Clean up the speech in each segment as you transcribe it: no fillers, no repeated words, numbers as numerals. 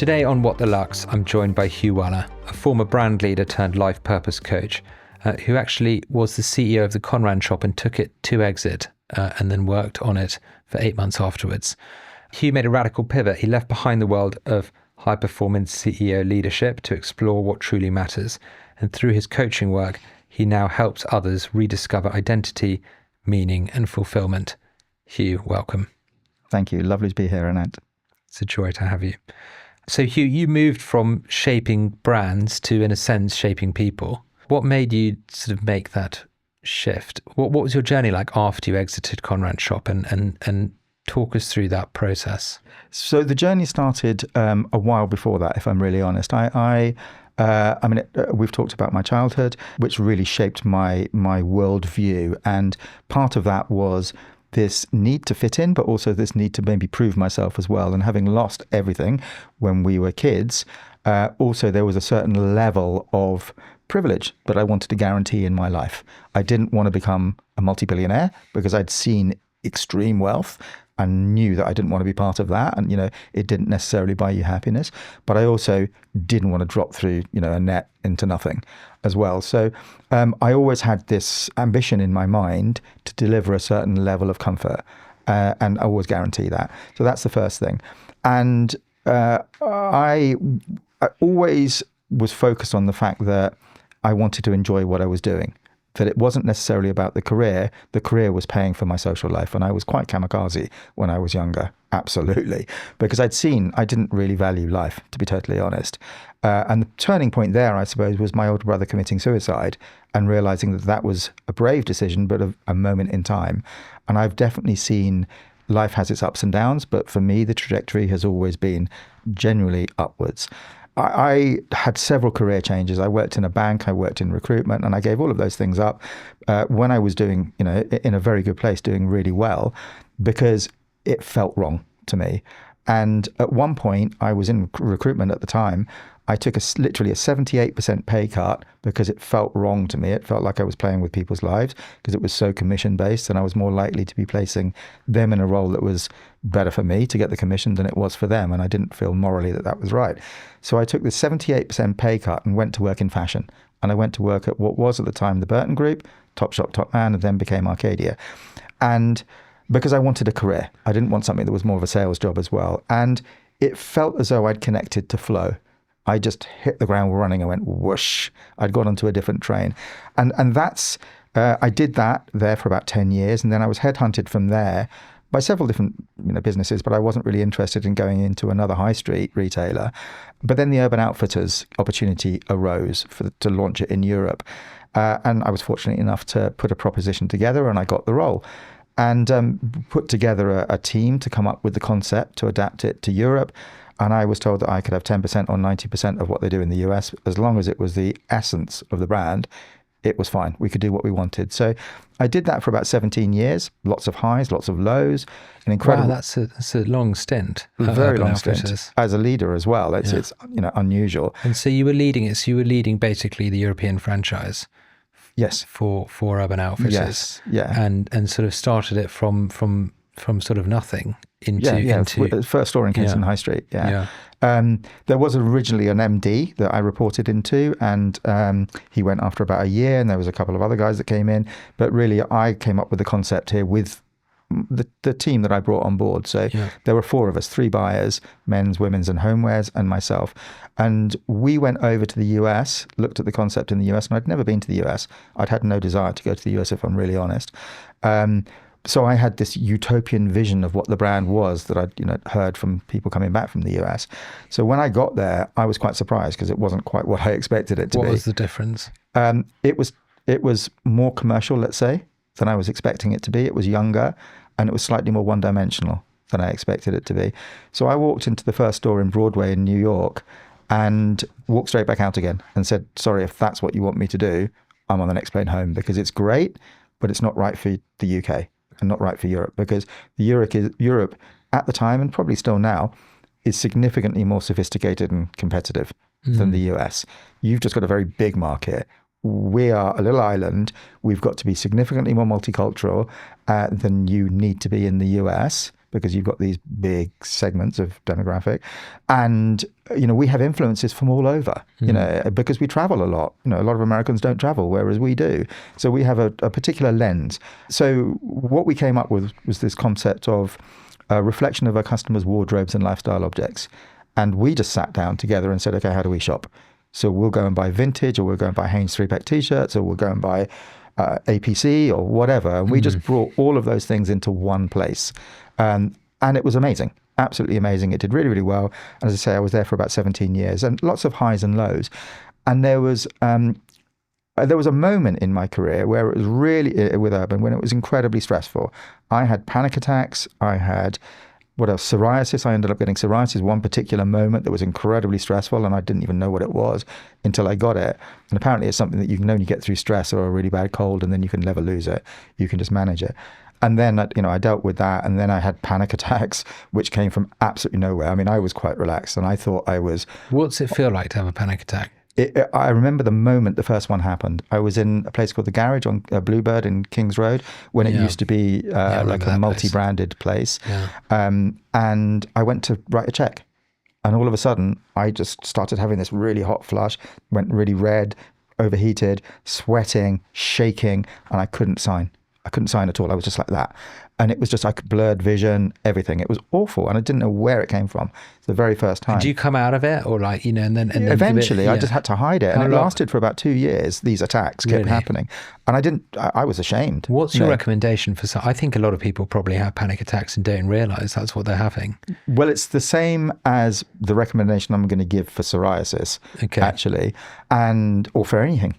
Today on What the Lux, I'm joined by Hugh Wahla, a former brand leader turned life purpose coach, who actually was the CEO of the Conran Shop and took it to exit and then worked on it for 8 months afterwards. Hugh made a radical pivot. He left behind the world of high-performance CEO leadership to explore what truly matters. And through his coaching work, he now helps others rediscover identity, meaning and fulfillment. Hugh, welcome. Thank you. Lovely to be here, Anant. It's a joy to have you. So Hugh, you moved from shaping brands to, in a sense, shaping people. What made you sort of make that shift? What was your journey like after you exited Conran Shop, and talk us through that process? So the journey started a while before that, if I'm really honest. We've talked about my childhood, which really shaped my worldview. And part of that was this need to fit in, but also this need to maybe prove myself as well. And having lost everything when we were kids, also there was a certain level of privilege that I wanted to guarantee in my life. I didn't want to become a multi-billionaire because I'd seen extreme wealth and knew that I didn't want to be part of that. And, it didn't necessarily buy you happiness, but I also didn't want to drop through, a net into nothing as well. So I always had this ambition in my mind to deliver a certain level of comfort, and I always guarantee that. So that's the first thing. And I always was focused on the fact that I wanted to enjoy what I was doing, that it wasn't necessarily about the career. The career was paying for my social life. And I was quite kamikaze when I was younger, absolutely, because I didn't really value life, to be totally honest. And the turning point there, I suppose, was my older brother committing suicide and realizing that that was a brave decision, but a moment in time. And I've definitely seen life has its ups and downs, but for me, the trajectory has always been generally upwards. I had several career changes. I worked in a bank, I worked in recruitment, and I gave all of those things up when I was doing, in a very good place, doing really well, because it felt wrong to me. And at one point, I was in recruitment at the time. I took literally a 78% pay cut because it felt wrong to me. It felt like I was playing with people's lives because it was so commission-based, and I was more likely to be placing them in a role that was better for me to get the commission than it was for them, and I didn't feel morally that that was right. So I took the 78% pay cut and went to work in fashion. And I went to work at what was at the time the Burton Group, Topshop, Topman, and then became Arcadia. And because I wanted a career, I didn't want something that was more of a sales job as well. And it felt as though I'd connected to flow. I just hit the ground running. I went whoosh. I'd got onto a different train. And that's, I did that there for about 10 years. And then I was headhunted from there by several different businesses, but I wasn't really interested in going into another high street retailer. But then the Urban Outfitters opportunity arose to launch it in Europe. And I was fortunate enough to put a proposition together, and I got the role. And put together a team to come up with the concept to adapt it to Europe. And I was told that I could have 10% or 90% of what they do in the US, as long as it was the essence of the brand. It was fine. We could do what we wanted. So I did that for about 17 years. Lots of highs, lots of lows. An incredible. Wow, that's a long stint. Very long stint as a leader as well. It's unusual. And so you were leading it. So you were leading basically the European franchise. Yes. For Urban Outfitters. Yes. Yeah. And sort of started it from sort of nothing into first store in Kingston High Street. Yeah. There was originally an MD that I reported into, and he went after about a year, and there was a couple of other guys that came in, but really I came up with the concept here with the team that I brought on board. So there were 4 of us, 3 buyers, men's, women's and homewares, and myself. And we went over to the US, looked at the concept in the US, and I'd never been to the US. I'd had no desire to go to the US, if I'm really honest. So I had this utopian vision of what the brand was that I'd heard from people coming back from the US. So when I got there, I was quite surprised because it wasn't quite what I expected it to be. What was the difference? It was more commercial, let's say, than I was expecting it to be. It was younger, and it was slightly more one-dimensional than I expected it to be. So I walked into the first store in Broadway in New York and walked straight back out again and said, sorry, if that's what you want me to do, I'm on the next plane home, because it's great, but it's not right for the UK and not right for Europe, because Europe at the time, and probably still now, is significantly more sophisticated and competitive than the US. You've just got a very big market. We are a little island. We've got to be significantly more multicultural than you need to be in the US because you've got these big segments of demographic. And, we have influences from all over, because we travel a lot. A lot of Americans don't travel, whereas we do. So we have a particular lens. So what we came up with was this concept of a reflection of our customers' wardrobes and lifestyle objects. And we just sat down together and said, okay, how do we shop? So we'll go and buy vintage, or we'll go and buy Hanes 3-pack t-shirts, or we'll go and buy APC or whatever. And we just brought all of those things into one place. And it was amazing, absolutely amazing. It did really, really well. And as I say, I was there for about 17 years and lots of highs and lows. And there was a moment in my career where it was really, with Urban, when it was incredibly stressful. I had panic attacks. I had, psoriasis. I ended up getting psoriasis one particular moment that was incredibly stressful, and I didn't even know what it was until I got it. And apparently it's something that you can only get through stress or a really bad cold, and then you can never lose it. You can just manage it. And then, I dealt with that, and then I had panic attacks, which came from absolutely nowhere. I mean, I was quite relaxed, and I thought I was... What's it feel like to have a panic attack? I remember the moment the first one happened. I was in a place called The Garage on Bluebird in Kings Road, when it used to be like a multi-branded place. And I went to write a check. And all of a sudden, I just started having this really hot flush, went really red, overheated, sweating, shaking, and I couldn't sign. I couldn't sign at all. I was just like that. And it was just like blurred vision, everything. It was awful. And I didn't know where it came from. It's the very first time. Did you come out of it, or and then eventually I just had to hide it. And it lasted for about 2 years. These attacks kept happening. And I was ashamed. What's your recommendation for I think a lot of people probably have panic attacks and don't realize that's what they're having. Well, it's the same as the recommendation I'm going to give for psoriasis, actually, or for anything,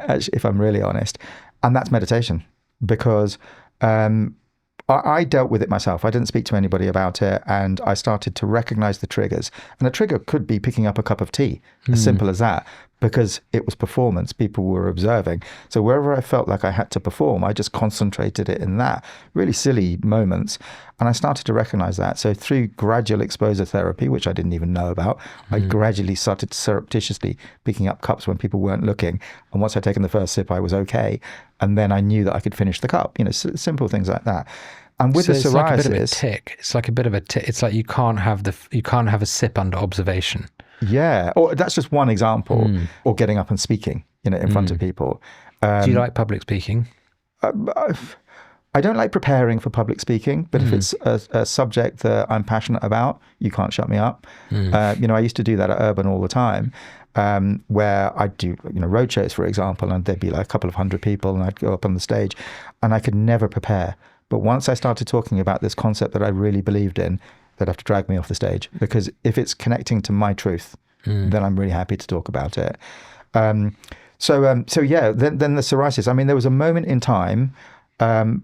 if I'm really honest. And that's meditation. Because I dealt with it myself. I didn't speak to anybody about it, and I started to recognize the triggers. And a trigger could be picking up a cup of tea, as simple as that, because it was performance. People were observing. So wherever I felt like I had to perform, I just concentrated it in that. Really silly moments. And I started to recognize that. So through gradual exposure therapy, which I didn't even know about, I gradually started surreptitiously picking up cups when people weren't looking. And once I'd taken the first sip, I was okay. And then I knew that I could finish the cup. Simple things like that. And with the psoriasis, like a bit of a tick. It's like a bit of a tick. It's like you can't have a sip under observation. Yeah, or that's just one example. Or getting up and speaking, in front of people. Do you like public speaking? I don't like preparing for public speaking, but if it's a subject that I'm passionate about, you can't shut me up. I used to do that at Urban all the time, where I'd do road shows, for example, and there'd be like a couple of hundred people, and I'd go up on the stage, and I could never prepare. But once I started talking about this concept that I really believed in, they'd have to drag me off the stage, because if it's connecting to my truth, then I'm really happy to talk about it. So then the psoriasis. I mean, there was a moment in time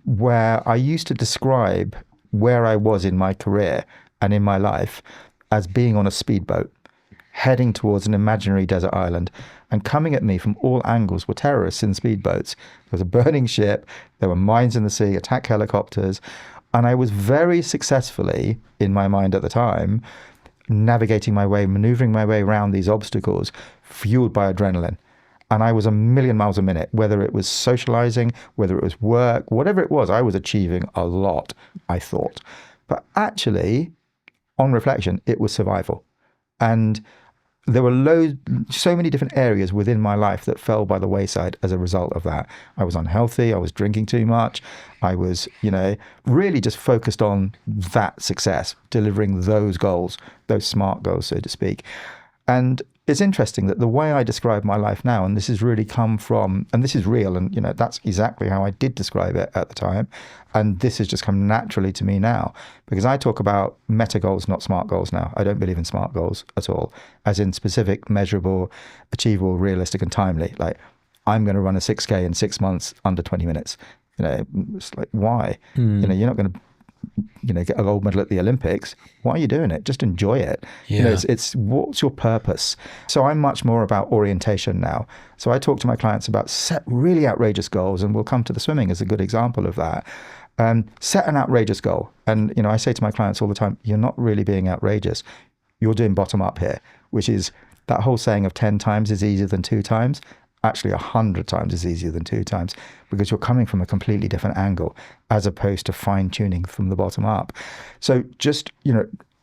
where I used to describe where I was in my career and in my life as being on a speedboat, heading towards an imaginary desert island. And coming at me from all angles were terrorists in speedboats. There was a burning ship, there were mines in the sea, attack helicopters. And I was very successfully, in my mind at the time, navigating my way, maneuvering my way around these obstacles, fueled by adrenaline. And I was a million miles a minute, whether it was socializing, whether it was work, whatever it was, I was achieving a lot, I thought. But actually, on reflection, it was survival. And there were so many different areas within my life that fell by the wayside as a result of that. I was unhealthy. I was drinking too much. I was, really just focused on that success, delivering those goals, those SMART goals, so to speak. And it's interesting that the way I describe my life now, and this has really come from, and this is real, and that's exactly how I did describe it at the time, and this has just come naturally to me now, because I talk about meta goals, not SMART goals now. I don't believe in SMART goals at all, as in specific, measurable, achievable, realistic, and timely. Like, I'm going to run a 6K in 6 months under 20 minutes. It's like, why? You're not going to get a gold medal at the Olympics. Why are you doing it? Just enjoy it. It's what's your purpose? So I'm much more about orientation now. So I talk to my clients about set really outrageous goals, and we'll come to the swimming as a good example of that. Set an outrageous goal. And, I say to my clients all the time, you're not really being outrageous. You're doing bottom up here, which is that whole saying of 10 times is easier than 2 times. actually 100 times is easier than 2 times, because you're coming from a completely different angle as opposed to fine tuning from the bottom up. So just,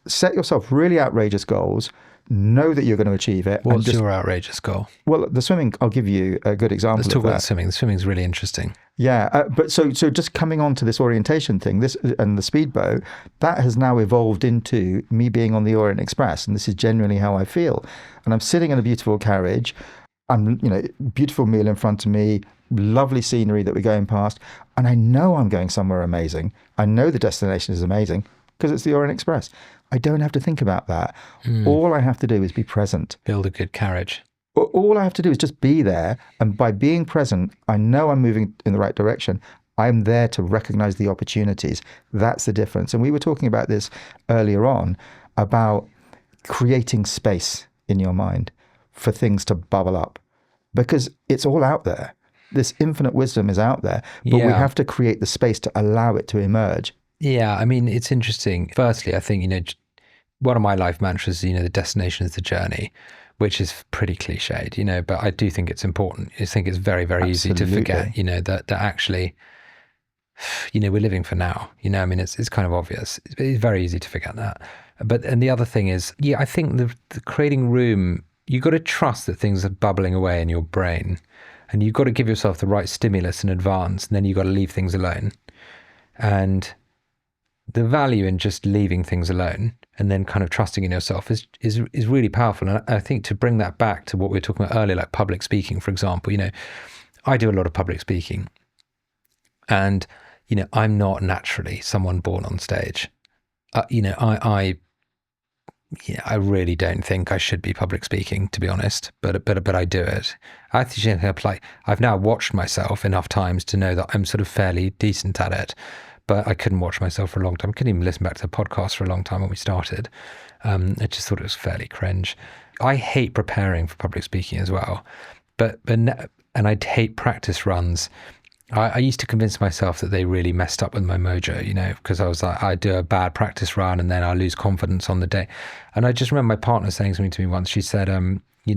set yourself really outrageous goals, know that you're going to achieve it. What's your outrageous goal? Well, the swimming, I'll give you a good example. Let's talk about the swimming. The swimming's really interesting. Yeah, but so just coming on to this orientation thing, this and the speedboat, that has now evolved into me being on the Orient Express, and this is genuinely how I feel. And I'm sitting in a beautiful carriage, beautiful meal in front of me, lovely scenery that we're going past, and I know I'm going somewhere amazing. I know the destination is amazing because it's the Orient Express. I don't have to think about that. All I have to do is be present. Build a good carriage. All I have to do is just be there. And by being present, I know I'm moving in the right direction. I'm there to recognize the opportunities. That's the difference. And we were talking about this earlier on, about creating space in your mind for things to bubble up, because it's all out there. This infinite wisdom is out there, but we have to create the space to allow it to emerge. Yeah, I mean, it's interesting. Firstly, I think, one of my life mantras is, the destination is the journey, which is pretty cliched, but I do think it's important. I think it's very, very easy to forget, that actually, we're living for now, I mean, it's kind of obvious. It's very easy to forget that. And the other thing is, I think the creating room, you've got to trust that things are bubbling away in your brain, and you've got to give yourself the right stimulus in advance, and then you've got to leave things alone. And the value in just leaving things alone and then kind of trusting in yourself is really powerful. And I think to bring that back to what we were talking about earlier, like public speaking, for example, I do a lot of public speaking, and, I'm not naturally someone born on stage. I really don't think I should be public speaking, to be honest, but I do it. I think I've now watched myself enough times to know that I'm sort of fairly decent at it. But I couldn't watch myself for a long time. I couldn't even listen back to the podcast for a long time when we started. I just thought it was fairly cringe. I hate preparing for public speaking as well. And I hate practice runs. I used to convince myself that they really messed up with my mojo, because I was like, I do a bad practice run and then I lose confidence on the day. And I just remember my partner saying something to me once. She said, you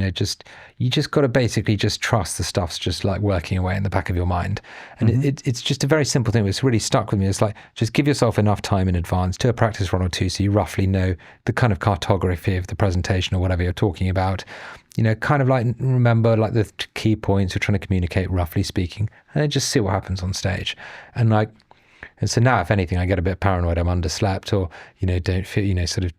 just got to basically just trust the stuff's just like working away in the back of your mind. And it's just a very simple thing. It's really stuck with me. It's like, just give yourself enough time in advance, do a practice run or two, so you roughly know the kind of cartography of the presentation or whatever you're talking about. Kind of like remember like the key points you're trying to communicate, roughly speaking, and then just see what happens on stage. And so now, if anything, I get a bit paranoid I'm underslept, or, don't feel,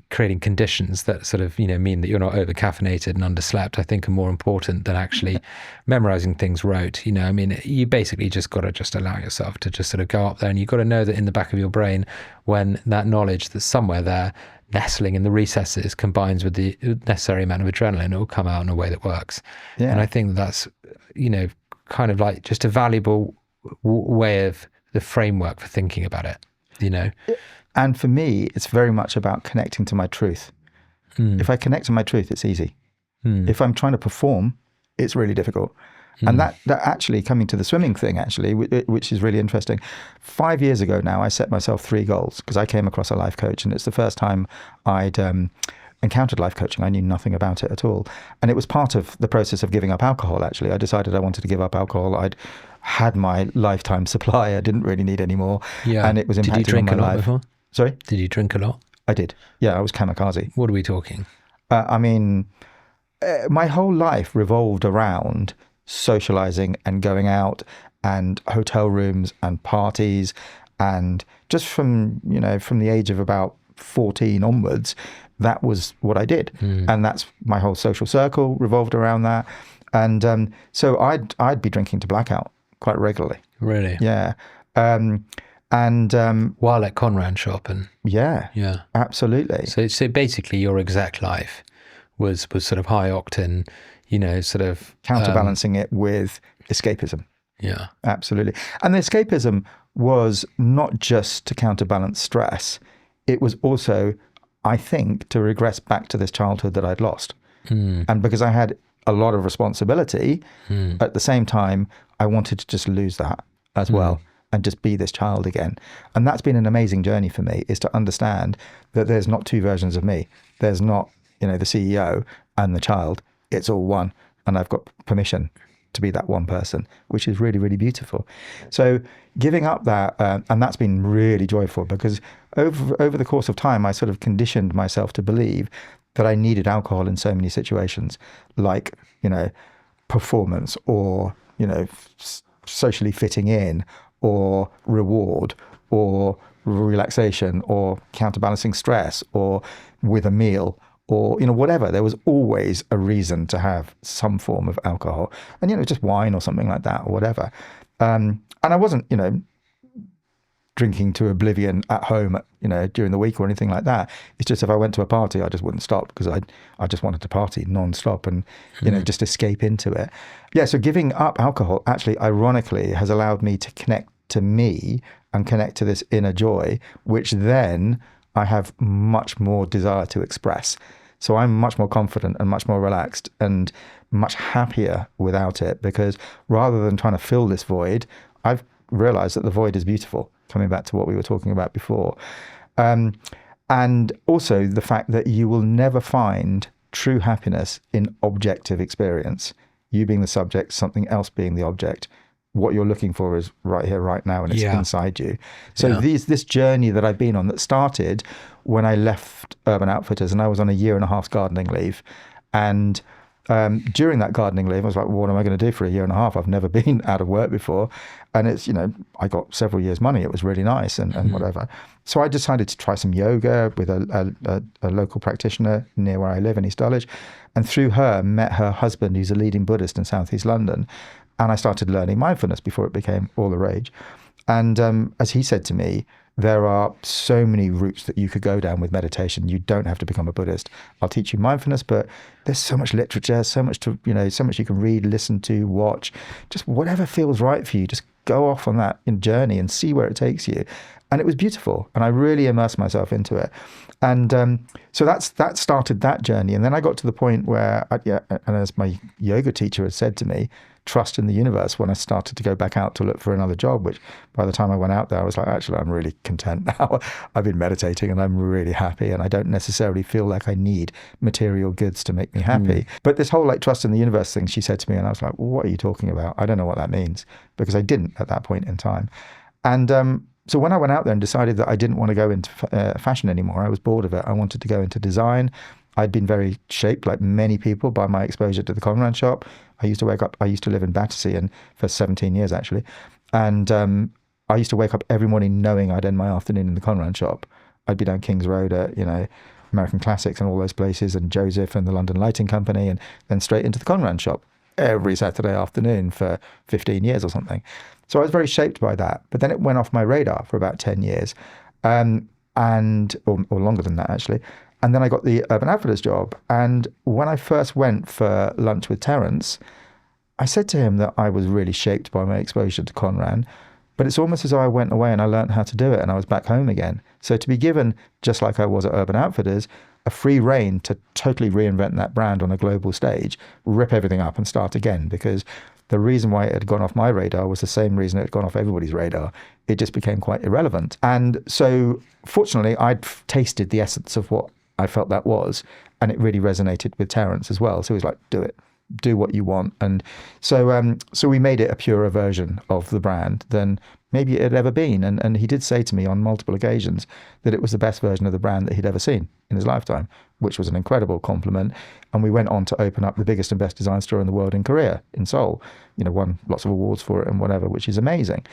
creating conditions that sort of, mean that you're not over caffeinated and underslept, I think are more important than actually memorizing things rote. I mean, you basically just got to just allow yourself to just sort of go up there, and you've got to know that in the back of your brain, when that knowledge that's somewhere there, nestling in the recesses, combines with the necessary amount of adrenaline, it will come out in a way that works. Yeah. And I think that's, kind of like just a valuable way of the framework for thinking about it, And for me, it's very much about connecting to my truth. If I connect to my truth, it's easy. If I'm trying to perform, it's really difficult. And that actually, coming to the swimming thing, actually, which is really interesting. 5 years ago now, I set myself 3 goals because I came across a life coach, and it's the first time I'd encountered life coaching. I knew nothing about it at all. And it was part of the process of giving up alcohol, actually. I decided I wanted to give up alcohol. I'd had my lifetime supply. I didn't really need any more. Yeah. And it was impacting on my life. Did you drink a lot before? Sorry? Did you drink a lot? I did. Yeah, I was kamikaze. What are we talking? My whole life revolved around socializing and going out and hotel rooms and parties, and just from the age of about 14 onwards, that was what I did. And that's my whole social circle revolved around that. And so I'd be drinking to blackout quite regularly. Really? Yeah. While at Conran Shop and yeah, absolutely. So basically your exact life was sort of high octane, sort of counterbalancing it with escapism. Yeah, absolutely. And the escapism was not just to counterbalance stress. It was also, I think, to regress back to this childhood that I'd lost. And because I had a lot of responsibility, at the same time, I wanted to just lose that as well and just be this child again. And that's been an amazing journey for me, is to understand that there's not 2 versions of me. There's not, the CEO and the child. It's all one. and I've got permission to be that one person, which is really, really beautiful. So giving up that, and that's been really joyful, because over the course of time, I sort of conditioned myself to believe that I needed alcohol in so many situations, like, performance, or, socially fitting in, or reward, or relaxation, or counterbalancing stress, or with a meal, or whatever. There was always a reason to have some form of alcohol, and just wine or something like that, or whatever. And I wasn't drinking to oblivion at home, during the week or anything like that. It's just if I went to a party, I just wouldn't stop, because I just wanted to party non-stop and just escape into it. Yeah, so giving up alcohol actually, ironically, has allowed me to connect to me and connect to this inner joy, which then I have much more desire to express. So I'm much more confident and much more relaxed and much happier without it, because rather than trying to fill this void, I've realized that the void is beautiful, coming back to what we were talking about before. And also the fact that you will never find true happiness in objective experience. You being the subject, something else being the object. What you're looking for is right here, right now, and it's inside you. So this journey that I've been on, that started when I left Urban Outfitters, and I was on a 1.5 year gardening leave. And during that gardening leave, I was like, well, what am I going to do for a 1.5 years? I've never been out of work before. And it's, I got several years' money. It was really nice and whatever. So I decided to try some yoga with a local practitioner near where I live in East Dulwich. And through her, met her husband, who's a leading Buddhist in Southeast London. And I started learning mindfulness before it became all the rage. And as he said to me, there are so many routes that you could go down with meditation. You don't have to become a Buddhist. I'll teach you mindfulness, but there's so much literature, so much so much you can read, listen to, watch. Just whatever feels right for you. Just go off on that journey and see where it takes you. And it was beautiful, and I really immersed myself into it. And so that started that journey. And then I got to the point where, and as my yoga teacher had said to me, trust in the universe, when I started to go back out to look for another job, which by the time I went out there, I was like, actually, I'm really content now. I've been meditating and I'm really happy, and I don't necessarily feel like I need material goods to make me happy. But this whole trust in the universe thing, she said to me, and I was like, well, what are you talking about? I don't know what that means, because I didn't at that point in time. And so when I went out there and decided that I didn't want to go into fashion anymore, I was bored of it. I wanted to go into design. I'd been very shaped, like many people, by my exposure to the Conran Shop. I used to live in Battersea and for 17 years, actually. And I used to wake up every morning knowing I'd end my afternoon in the Conran Shop. I'd be down King's Road at, American Classics and all those places, and Joseph and the London Lighting Company, and then straight into the Conran Shop every Saturday afternoon for 15 years or something. So I was very shaped by that. But then it went off my radar for about 10 years, or longer than that, actually. And then I got the Urban Outfitters job. And when I first went for lunch with Terence, I said to him that I was really shaped by my exposure to Conran, but it's almost as though I went away and I learned how to do it and I was back home again. So to be given, just like I was at Urban Outfitters, a free rein to totally reinvent that brand on a global stage, rip everything up and start again, because the reason why it had gone off my radar was the same reason it had gone off everybody's radar. It just became quite irrelevant. And so fortunately, I'd tasted the essence of what I felt that was, and it really resonated with Terence as well. So he was like, do it, do what you want. And so we made it a purer version of the brand than maybe it had ever been. And he did say to me on multiple occasions that it was the best version of the brand that he'd ever seen in his lifetime, which was an incredible compliment. And we went on to open up the biggest and best design store in the world in Korea, in Seoul. Won lots of awards for it and whatever, which is amazing.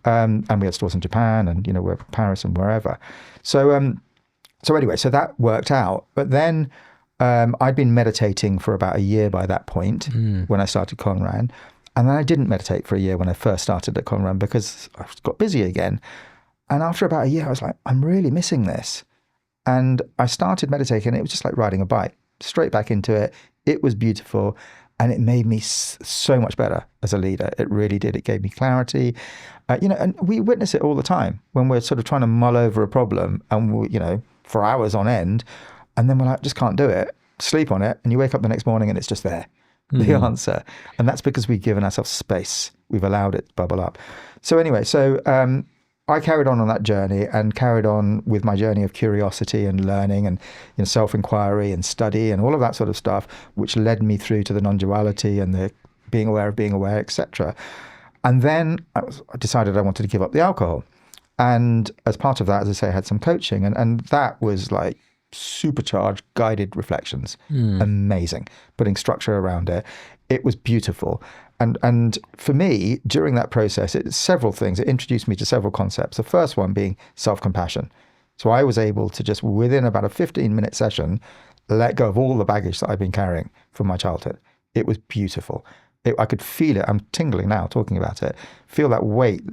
And we had stores in Japan and, we're Paris and wherever. So anyway, so that worked out. But then I'd been meditating for about a year by that point when I started Conran. And then I didn't meditate for a year when I first started at Conran, because I got busy again. And after about a year, I was like, I'm really missing this. And I started meditating, and it was just like riding a bike, straight back into it. It was beautiful. And it made me so much better as a leader. It really did. It gave me clarity. And we witness it all the time when we're sort of trying to mull over a problem and, for hours on end. And then we're like, just can't do it. Sleep on it. And you wake up the next morning and it's just there, the answer. And that's because we've given ourselves space. We've allowed it to bubble up. So anyway, so I carried on that journey and carried on with my journey of curiosity and learning and self-inquiry and study and all of that sort of stuff, which led me through to the non-duality and the being aware of being aware, etc. And then I decided I wanted to give up the alcohol. And as part of that, as I say, I had some coaching, and that was like supercharged guided reflections. Amazing. Putting structure around it. It was beautiful. And for me, during that process, it's several things. It introduced me to several concepts. The first one being self-compassion. So I was able to just, within about a 15-minute session, let go of all the baggage that I've been carrying from my childhood. It was beautiful. I could feel it. I'm tingling now talking about it. Feel that weight,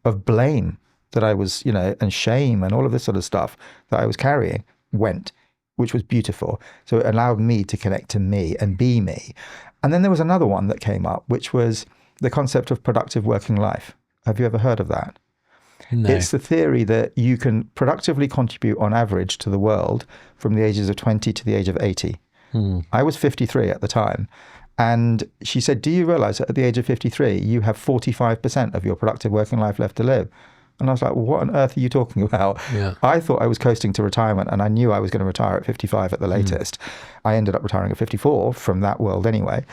of blame that I was, and shame and all of this sort of stuff that I was carrying went, which was beautiful. So it allowed me to connect to me and be me. And then there was another one that came up, which was the concept of productive working life. Have you ever heard of that? No. It's the theory that you can productively contribute on average to the world from the ages of 20 to the age of 80. I was 53 at the time. And she said, do you realize that at the age of 53, you have 45% of your productive working life left to live? And I was like, what on earth are you talking about? Yeah. I thought I was coasting to retirement, and I knew I was going to retire at 55 at the latest. I ended up retiring at 54 from that world anyway.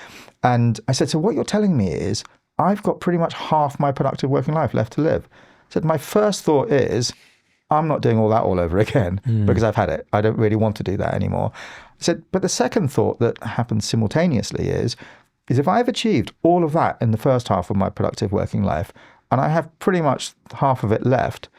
And I said, so what you're telling me is I've got pretty much half my productive working life left to live. I said, my first thought is I'm not doing all that all over again because I've had it. I don't really want to do that anymore. I said, but the second thought that happens simultaneously is if I've achieved all of that in the first half of my productive working life, and I have pretty much half of it left,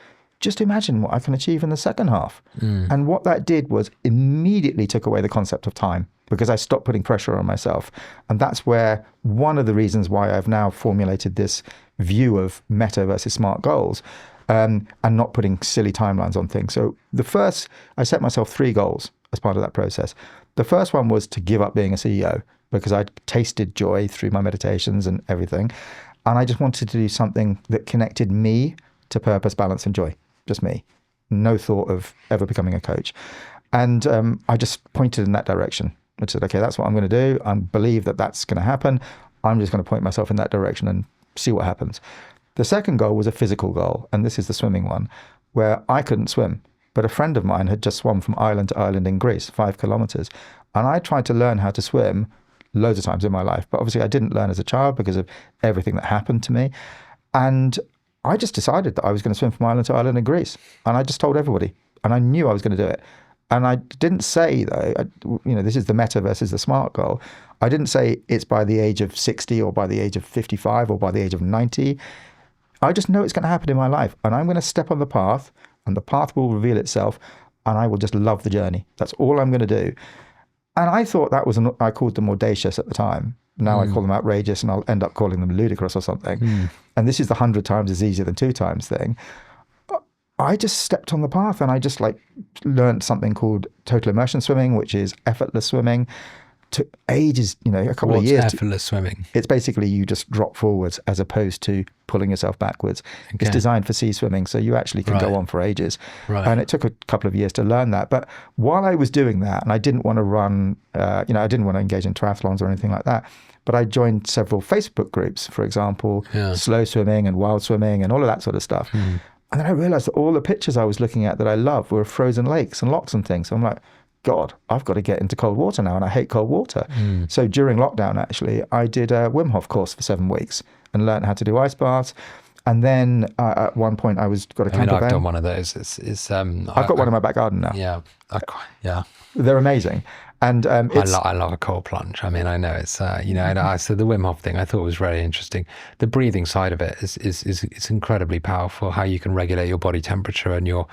just imagine what I can achieve in the second half. And what that did was immediately took away the concept of time, because I stopped putting pressure on myself. And that's where one of the reasons why I've now formulated this view of meta versus smart goals, and not putting silly timelines on things. So I set myself 3 goals as part of that process. The first one was to give up being a CEO, because I'd tasted joy through my meditations and everything. And I just wanted to do something that connected me to purpose, balance, and joy. Just me. No thought of ever becoming a coach. And I just pointed in that direction. I said, okay, that's what I'm going to do. I believe that that's going to happen. I'm just going to point myself in that direction and see what happens. The second goal was a physical goal. And this is the swimming one, where I couldn't swim. But a friend of mine had just swum from island to island in Greece, 5 kilometers. And I tried to learn how to swim loads of times in my life. But obviously I didn't learn as a child because of everything that happened to me. And I just decided that I was going to swim from island to island in Greece. And I just told everybody. And I knew I was going to do it. And I didn't say, though, this is the meta versus the smart goal. I didn't say it's by the age of 60 or by the age of 55 or by the age of 90. I just know it's going to happen in my life. And I'm going to step on the path, and the path will reveal itself, and I will just love the journey. That's all I'm going to do. And I thought that was, I called them audacious at the time. Now I call them outrageous, and I'll end up calling them ludicrous or something. And this is the 100 times is easier than 2 times thing. I just stepped on the path, and I just learned something called total immersion swimming, which is effortless swimming. Took ages, a couple of years. What's effortless swimming? It's basically you just drop forwards as opposed to pulling yourself backwards. Okay. It's designed for sea swimming, so you actually can go on for ages. Right. And it took a couple of years to learn that. But while I was doing that, and I didn't want to run, I didn't want to engage in triathlons or anything like that, but I joined several Facebook groups, for example, slow swimming and wild swimming and all of that sort of stuff. And then I realized that all the pictures I was looking at that I love were frozen lakes and lochs and things. So I'm like, God, I've got to get into cold water now, and I hate cold water. So during lockdown, actually, I did a Wim Hof course for 7 weeks and learned how to do ice baths. And then at one point, got a camper van. I've done one of those. I've got one in my back garden now. Yeah, they're amazing. And I love a cold plunge. I mean, I know it's so the Wim Hof thing I thought was really interesting. The breathing side of it is incredibly powerful. How you can regulate your body temperature and your,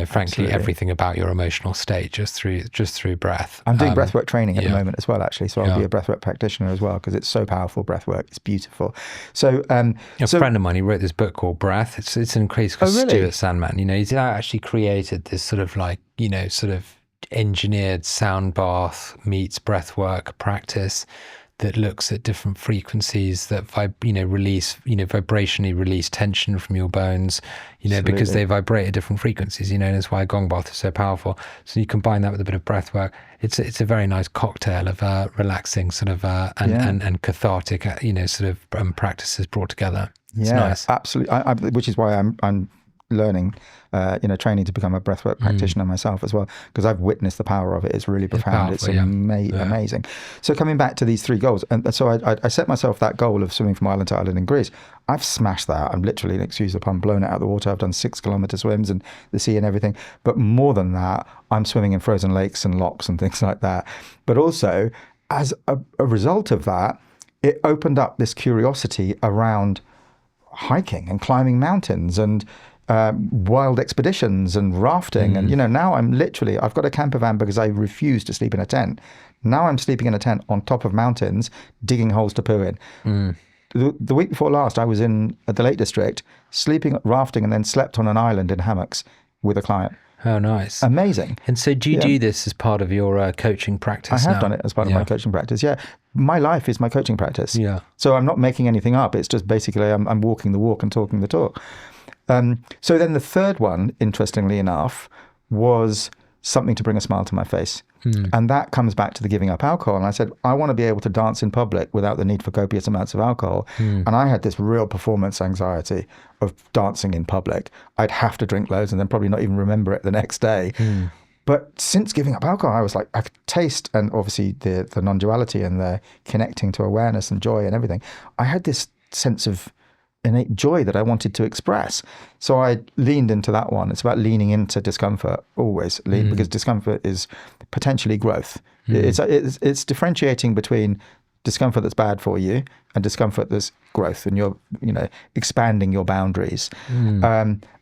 frankly, everything about your emotional state just through breath. I'm doing breathwork training at the moment as well, actually. So I'll be a breathwork practitioner as well, because it's so powerful. Breathwork, it's beautiful. So a friend of mine, he wrote this book called Breath. It's an increase called Stuart Sandman. He's actually created this sort of engineered sound bath meets breathwork practice that looks at different frequencies that vibrationally release tension from your bones, because they vibrate at different frequencies, and that's why a gong bath is so powerful. So you combine that with a bit of breath work. It's a very nice cocktail of relaxing sort of and cathartic, practices brought together. It's nice. Absolutely. Which is why I'm learning, training to become a breathwork practitioner myself as well, because I've witnessed the power of it. It's really profound. Powerful, It's amazing. So coming back to these 3 goals, and so I set myself that goal of swimming from island to island in Greece. I've smashed that. I'm literally, excuse the pun, blown it out of the water. I've done 6-kilometer swims in the sea and everything. But more than that, I'm swimming in frozen lakes and locks and things like that. But also, as a result of that, it opened up this curiosity around hiking and climbing mountains and wild expeditions and rafting. And, now I've got a camper van because I refuse to sleep in a tent. Now I'm sleeping in a tent on top of mountains, digging holes to poo in. The week before last, I was at the Lake District, sleeping, rafting, and then slept on an island in hammocks with a client. Oh, nice. Amazing. And so do you do this as part of your coaching practice? I have done it as part of my coaching practice. Yeah. My life is my coaching practice. Yeah. So I'm not making anything up. It's just basically I'm walking the walk and talking the talk. So then the third one, interestingly enough, was something to bring a smile to my face. And that comes back to the giving up alcohol. And I said, I want to be able to dance in public without the need for copious amounts of alcohol. And I had this real performance anxiety of dancing in public. I'd have to drink loads and then probably not even remember it the next day. But since giving up alcohol, I was like, I could taste, and obviously the non-duality and the connecting to awareness and joy and everything. I had this sense of innate joy that I wanted to express. So I leaned into that one. It's about leaning into discomfort, always, because discomfort is potentially growth. It's differentiating between discomfort that's bad for you and discomfort that's growth, and you're expanding your boundaries.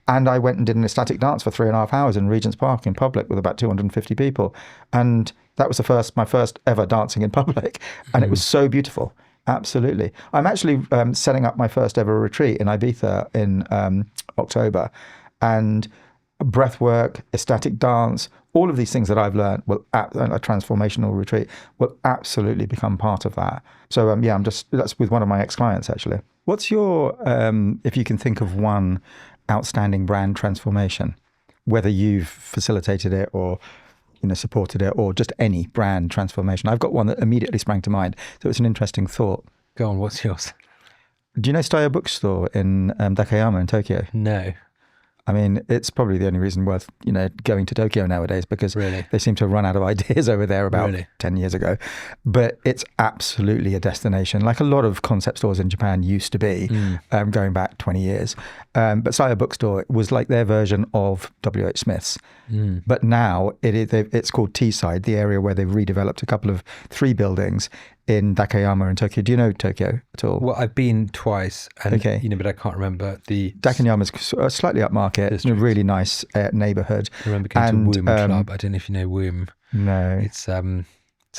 And I went and did an ecstatic dance for 3.5 hours in Regent's Park in public with about 250 people. And that was my first ever dancing in public. And it was so beautiful. Absolutely. I'm actually setting up my first ever retreat in Ibiza in October. And breath work, ecstatic dance, all of these things that I've learned a transformational retreat will absolutely become part of that. So that's with one of my ex-clients actually. What's your, if you can think of one outstanding brand transformation, whether you've facilitated it or supported it, or just any brand transformation? I've got one that immediately sprang to mind. So it's an interesting thought. Go on, what's yours? Do you know Staya Bookstore in Takayama in Tokyo? No. I mean, it's probably the only reason worth, going to Tokyo nowadays, because they seem to have run out of ideas over there about 10 years ago. But it's absolutely a destination, like a lot of concept stores in Japan used to be, going back 20 years. But Staya Bookstore was like their version of W.H. Smith's. But now it's called Teesside, the area where they've redeveloped a couple of 3 buildings in Takayama in Tokyo. Do you know Tokyo at all? Well, I've been twice, and but I can't remember the. Takayama's slightly upmarket, a really nice neighborhood. I remember going to Womb Club. I don't know if you know Womb. No, it's a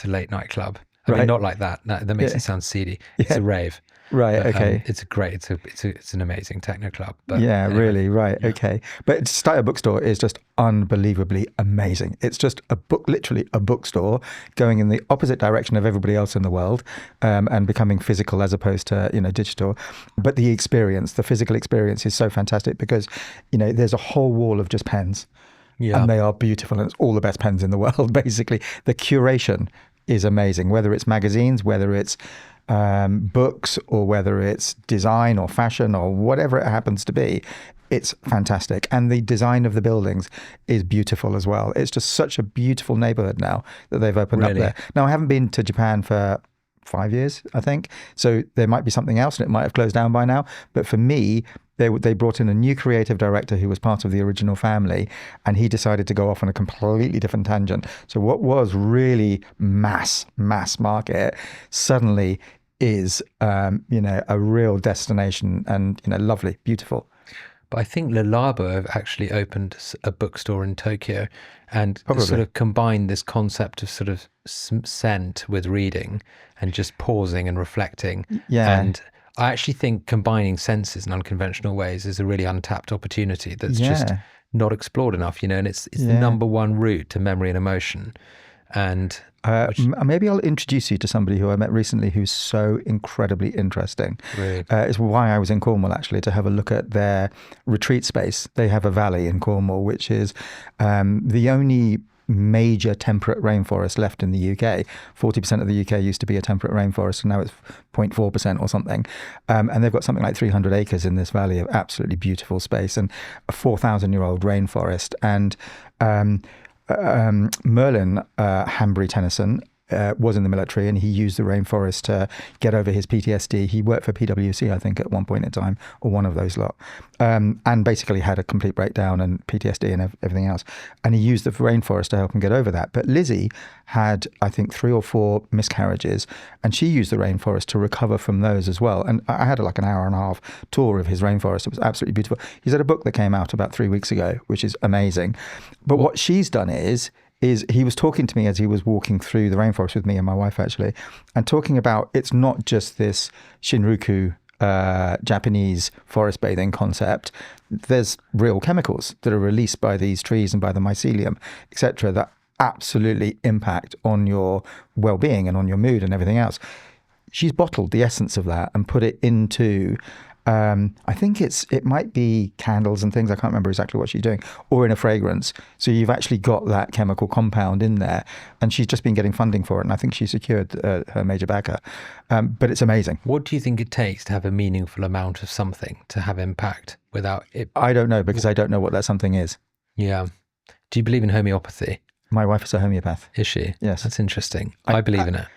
late night club. I mean, not like that. No, that makes it sound seedy. It's a rave. Right. But, okay. It's an amazing techno club. But really. Right. Yeah. Okay. But Staya Bookstore is just unbelievably amazing. It's just literally a bookstore going in the opposite direction of everybody else in the world, and becoming physical as opposed to digital. But the physical experience is so fantastic because there's a whole wall of just pens. Yeah. And they are beautiful, and it's all the best pens in the world. Basically, the curation is amazing. Whether it's magazines, whether it's books, or whether it's design or fashion or whatever it happens to be, it's fantastic. And the design of the buildings is beautiful as well. It's just such a beautiful neighborhood now that they've opened up there. Now, I haven't been to Japan for 5 years, I think. So there might be something else and it might have closed down by now. But for me, they brought in a new creative director who was part of the original family, and he decided to go off on a completely different tangent. So what was really mass market suddenly is, a real destination, and, lovely, beautiful. But I think Le Labo have actually opened a bookstore in Tokyo, and Probably. sort of combined this concept of sort of scent with reading and just pausing and reflecting. Yeah. And I actually think combining senses in unconventional ways is a really untapped opportunity that's just not explored enough, and it's the number one route to memory and emotion. And maybe I'll introduce you to somebody who I met recently who's so incredibly interesting. Really? It's why I was in Cornwall, actually, to have a look at their retreat space. They have a valley in Cornwall, which is the only major temperate rainforest left in the UK. 40% of the UK used to be a temperate rainforest, and now it's 0.4% or something. And they've got something like 300 acres in this valley of absolutely beautiful space, and a 4,000-year-old rainforest. And Merlin Hanbury Tennyson was in the military, and he used the rainforest to get over his PTSD. He worked for PwC, I think, at one point in time, or one of those lot, and basically had a complete breakdown and PTSD and everything else. And he used the rainforest to help him get over that. But Lizzie had, I think, 3 or 4 miscarriages, and she used the rainforest to recover from those as well. And I had like an hour and a half tour of his rainforest. It was absolutely beautiful. He's had a book that came out about 3 weeks ago, which is amazing. But what she's done is he was talking to me as he was walking through the rainforest with me and my wife, actually, and talking about it's not just this Shinruku Japanese forest bathing concept. There's real chemicals that are released by these trees and by the mycelium, etc., that absolutely impact on your well-being and on your mood and everything else. She's bottled the essence of that and put it into I think it might be candles and things. I can't remember exactly what she's doing, or in a fragrance. So you've actually got that chemical compound in there, and she's just been getting funding for it. And I think she secured her major backer. But it's amazing. What do you think it takes to have a meaningful amount of something to have impact without it? I don't know, because I don't know what that something is. Yeah. Do you believe in homeopathy? My wife is a homeopath. Is she? Yes. That's interesting. I believe in it.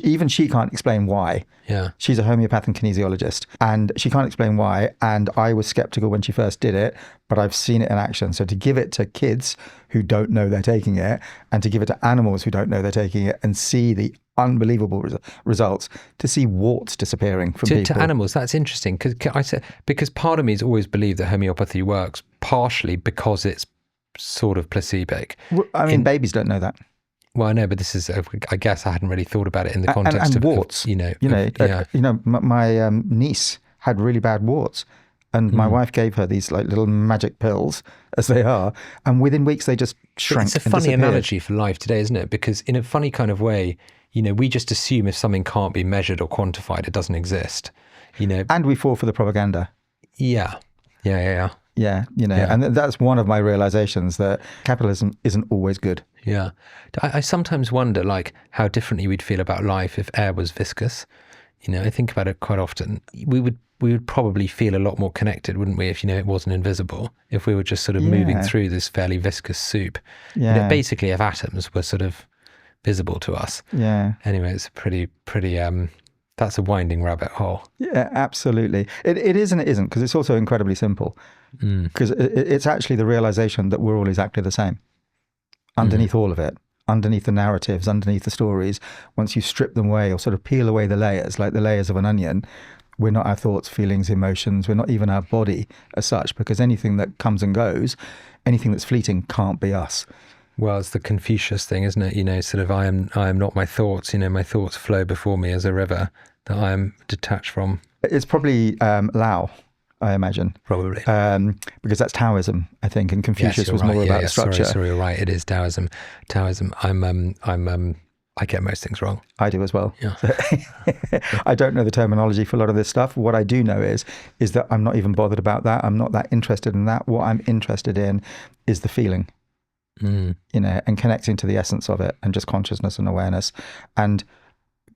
Even she can't explain why. Yeah. She's a homeopath and kinesiologist, and she can't explain why. And I was skeptical when she first did it, but I've seen it in action. So to give it to kids who don't know they're taking it, and to give it to animals who don't know they're taking it, and see the unbelievable results, to see warts disappearing from people. To animals, that's interesting. Because part of me has always believed that homeopathy works partially because it's sort of placebic. I mean, babies don't know that. Well, I know, but this is, I guess I hadn't really thought about it in the context and warts. My niece had really bad warts, and my wife gave her these like little magic pills, as they are, and within weeks they just shrank. It's a funny analogy for life today, isn't it? Because in a funny kind of way, we just assume if something can't be measured or quantified, it doesn't exist. And we fall for the propaganda. Yeah. Yeah, and that's one of my realizations, that capitalism isn't always good. Yeah. I sometimes wonder, like, how differently we'd feel about life if air was viscous. I think about it quite often. We would probably feel a lot more connected, wouldn't we, if, it wasn't invisible, if we were just sort of moving through this fairly viscous soup. Yeah. Basically, if atoms were sort of visible to us. Yeah. Anyway, it's pretty that's a winding rabbit hole. Yeah, absolutely. It is and it isn't, because it's also incredibly simple. Because it's actually the realization that we're all exactly the same. Underneath all of it, underneath the narratives, underneath the stories, once you strip them away or sort of peel away the layers, like the layers of an onion, we're not our thoughts, feelings, emotions. We're not even our body as such, because anything that comes and goes, anything that's fleeting can't be us. Well, it's the Confucius thing, isn't it? Sort of, I am not my thoughts. My thoughts flow before me as a river that I am detached from. It's probably Lao, I imagine. Probably. Because that's Taoism, I think, and Confucius was more about the structure. Sorry, you're right. It is Taoism. I get most things wrong. I do as well. Yeah. I don't know the terminology for a lot of this stuff. What I do know is that I'm not even bothered about that. I'm not that interested in that. What I'm interested in is the feeling. And connecting to the essence of it, and just consciousness and awareness, and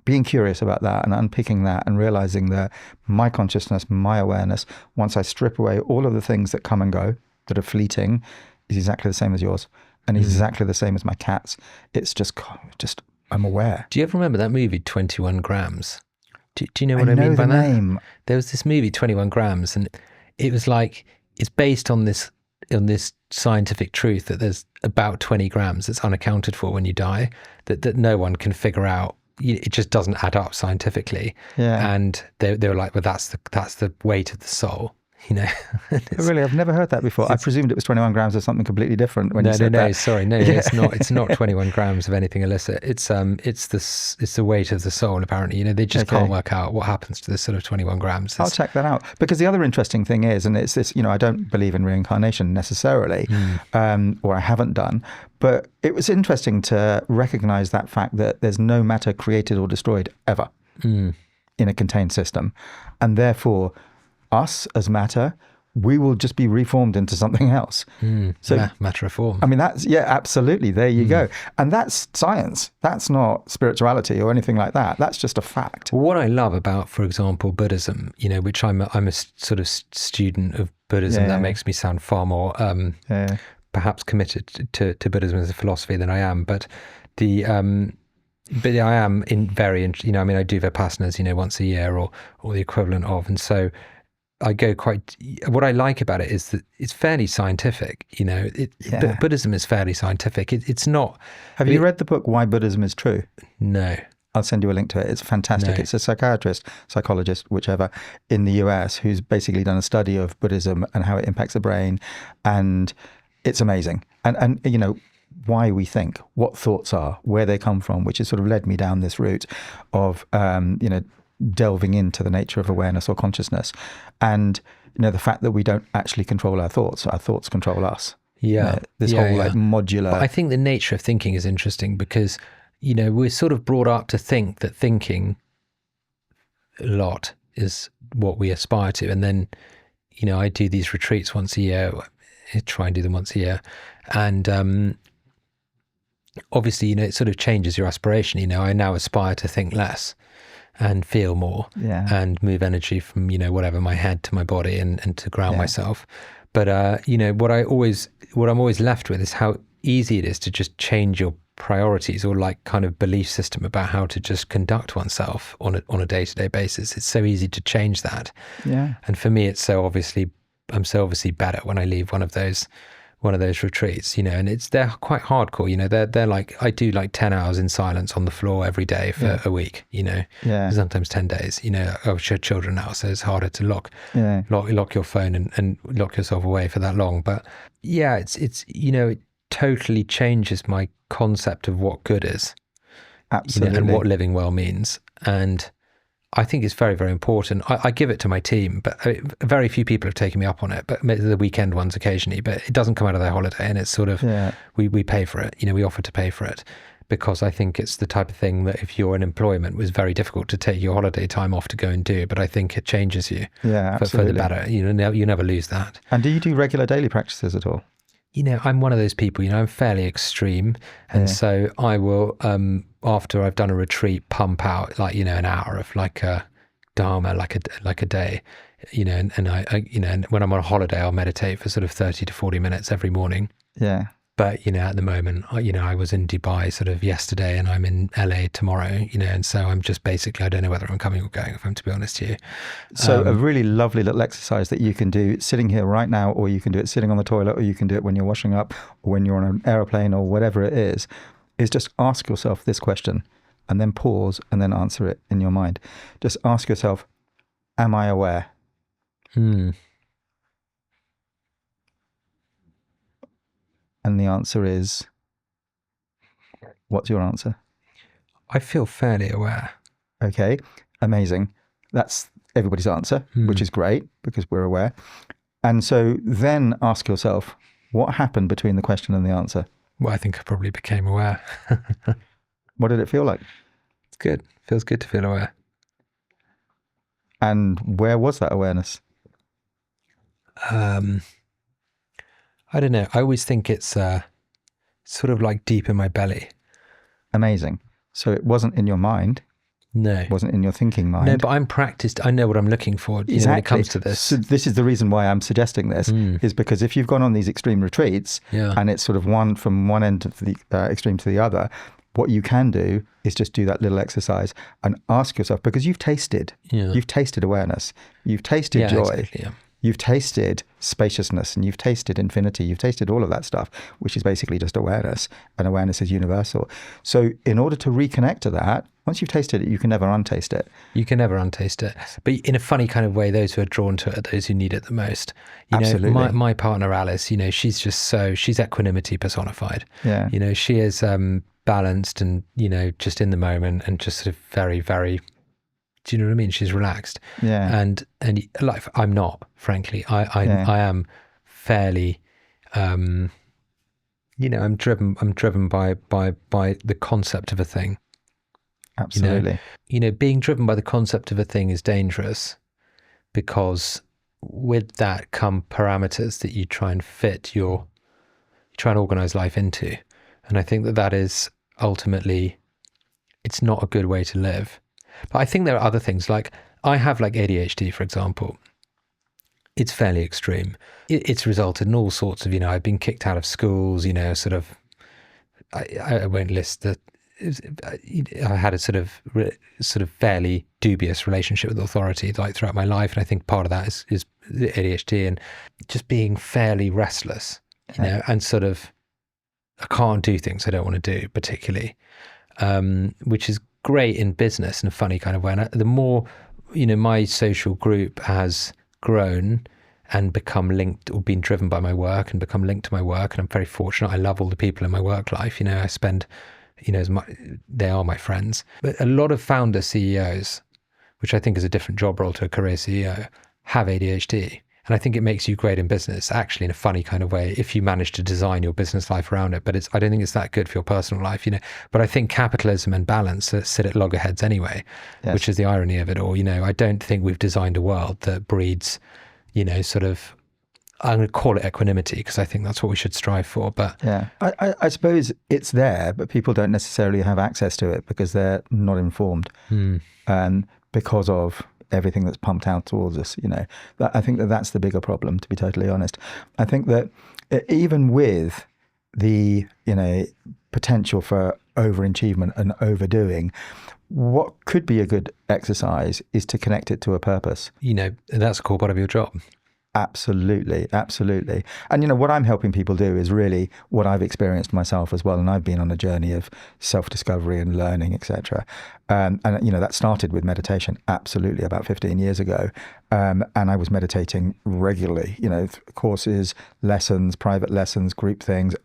being curious about that and unpicking that, and realizing that my consciousness, my awareness, once I strip away all of the things that come and go, that are fleeting, is exactly the same as yours, and is exactly the same as my cat's. It's just I'm aware. Do you ever remember that movie 21 Grams? Do you know what I mean by that? Name. There was this movie 21 Grams, and it was like, it's based on this scientific truth that there's about 20 grams that's unaccounted for when you die, that no one can figure out. It just doesn't add up scientifically. Yeah. And they were like, well, that's the weight of the soul. Really, I've never heard that before. I presumed it was 21 grams of something completely different when you said that. Sorry, no, it's not 21 grams of anything illicit. It's the weight of the soul, apparently. They just can't work out what happens to this sort of 21 grams. I'll check that out, because the other interesting thing is, and it's this, I don't believe in reincarnation necessarily, or I haven't done, but it was interesting to recognize that fact that there's no matter created or destroyed ever in a contained system, and therefore us as matter, we will just be reformed into something else. So matter of form. I mean, that's, yeah, absolutely. There you go. And that's science. That's not spirituality or anything like that. That's just a fact. Well, what I love about, for example, Buddhism, which I'm a sort of student of Buddhism, that makes me sound far more perhaps committed to Buddhism as a philosophy than I am. But I am I do Vipassanas, once a year or the equivalent of. And so I go what I like about it is that it's fairly scientific, Buddhism is fairly scientific. It's not. Have you read the book, Why Buddhism is True? No. I'll send you a link to it. It's fantastic. No. It's a psychologist, whichever, in the US who's basically done a study of Buddhism and how it impacts the brain. And it's amazing. And why we think, what thoughts are, where they come from, which has sort of led me down this route of, delving into the nature of awareness or consciousness. And, the fact that we don't actually control our thoughts control us. Yeah. This whole like modular. But I think the nature of thinking is interesting because, we're sort of brought up to think that thinking a lot is what we aspire to. And then, I do these retreats once a year. I try and do them once a year. And obviously, it sort of changes your aspiration. I now aspire to think less and feel more and move energy from, whatever, my head to my body and to ground myself. But, what I'm always left with is how easy it is to just change your priorities or like kind of belief system about how to just conduct oneself on a day-to-day basis. It's so easy to change that. Yeah. And for me, I'm so obviously better when I leave one of those retreats, and they're quite hardcore, they're like, I do like 10 hours in silence on the floor every day for a week, sometimes 10 days, I've got children now, so it's harder to lock your phone and lock yourself away for that long. But yeah, it's it totally changes my concept of what good is. Absolutely. And what living well means. And I think it's very, very important. I give it to my team, but very few people have taken me up on it, but the weekend ones occasionally, but it doesn't come out of their holiday, and it's sort of, we pay for it, we offer to pay for it, because I think it's the type of thing that if you're in employment was very difficult to take your holiday time off to go and do, but I think it changes you for the better. You never lose that. And do you do regular daily practices at all? I'm one of those people, I'm fairly extreme. And so I will, after I've done a retreat, pump out like, an hour of like a Dharma, like a day, and I and when I'm on holiday, I'll meditate for sort of 30 to 40 minutes every morning. Yeah. But, at the moment, I was in Dubai sort of yesterday and I'm in LA tomorrow, and so I'm just basically, I don't know whether I'm coming or going, if I'm to be honest to you. So a really lovely little exercise that you can do sitting here right now, or you can do it sitting on the toilet, or you can do it when you're washing up, or when you're on an aeroplane, or whatever it is just ask yourself this question and then pause and then answer it in your mind. Just ask yourself, am I aware? And the answer is, what's your answer? I feel fairly aware. Okay, amazing. That's everybody's answer, which is great because we're aware. And so then ask yourself, what happened between the question and the answer? Well, I think I probably became aware. What did it feel like? It's good. Feels good to feel aware. And where was that awareness? I don't know. I always think it's sort of like deep in my belly. Amazing. So it wasn't in your mind. No. It wasn't in your thinking mind. No, but I'm practiced. I know what I'm looking for when it comes to this. So this is the reason why I'm suggesting this, is because if you've gone on these extreme retreats and it's sort of from one end of the extreme to the other, what you can do is just do that little exercise and ask yourself, because you've tasted awareness, you've tasted joy. Exactly, You've tasted spaciousness, and you've tasted infinity. You've tasted all of that stuff, which is basically just awareness, and awareness is universal. So in order to reconnect to that, once you've tasted it, you can never untaste it. You can never untaste it. But in a funny kind of way, those who are drawn to it are those who need it the most. Absolutely. My partner, Alice, she's just she's equanimity personified. Yeah. She is balanced and, just in the moment and just sort of very, very... Do you know what I mean? She's relaxed. Yeah. And like, I'm not, frankly. I am fairly, I'm driven by the concept of a thing. Absolutely. Being driven by the concept of a thing is dangerous because with that come parameters that you try and organize life into. And I think that is ultimately, it's not a good way to live. But I think there are other things, like I have like ADHD, for example. It's fairly extreme. It's resulted in all sorts of, I've been kicked out of schools, sort of, I won't list the, I had a sort of fairly dubious relationship with authority like throughout my life. And I think part of that is ADHD and just being fairly restless, and sort of, I can't do things I don't want to do particularly, which is great in business in a funny kind of way. And the more, my social group has grown and become linked or been driven by my work and become linked to my work. And I'm very fortunate. I love all the people in my work life. I spend, they are my friends. But a lot of founder CEOs, which I think is a different job role to a career CEO, have ADHD. And I think it makes you great in business, actually, in a funny kind of way, if you manage to design your business life around it. But I don't think it's that good for your personal life, But I think capitalism and balance sit at loggerheads anyway, yes. Which is the irony of it all. I don't think we've designed a world that breeds, sort of, I'm going to call it equanimity because I think that's what we should strive for. But yeah, I suppose it's there, but people don't necessarily have access to it because they're not informed, and because of everything that's pumped out towards us, I think that's the bigger problem, to be totally honest. I think that even with the, potential for overachievement and overdoing, what could be a good exercise is to connect it to a purpose. That's a core part of your job. Absolutely, absolutely. And what I'm helping people do is really what I've experienced myself as well. And I've been on a journey of self-discovery and learning, etc. And that started with meditation, absolutely, about 15 years ago. And I was meditating regularly, courses, lessons, private lessons, group things,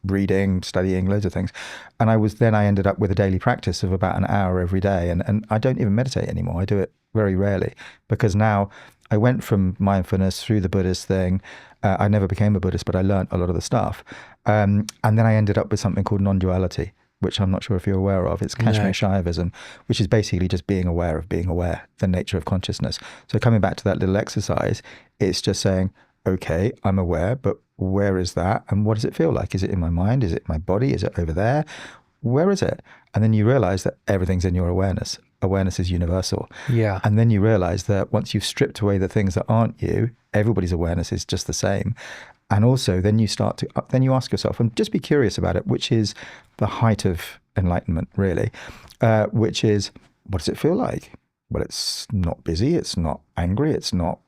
reading, studying, loads of things. And I ended up with a daily practice of about an hour every day. And I don't even meditate anymore. I do it very rarely because now I went from mindfulness through the Buddhist thing. I never became a Buddhist, but I learned a lot of the stuff. And then I ended up with something called non-duality, which I'm not sure if you're aware of. It's Kashmir Shaivism, which is basically just being aware of being aware, the nature of consciousness. So coming back to that little exercise, it's just saying, okay, I'm aware, but where is that? And what does it feel like? Is it in my mind? Is it my body? Is it over there? Where is it? And then you realize that everything's in your awareness. Awareness is universal. Yeah. And then you realize that once you've stripped away the things that aren't you, everybody's awareness is just the same. And also then you ask yourself, and just be curious about it, which is the height of enlightenment, really, which is, what does it feel like? Well, it's not busy. It's not angry. It's not,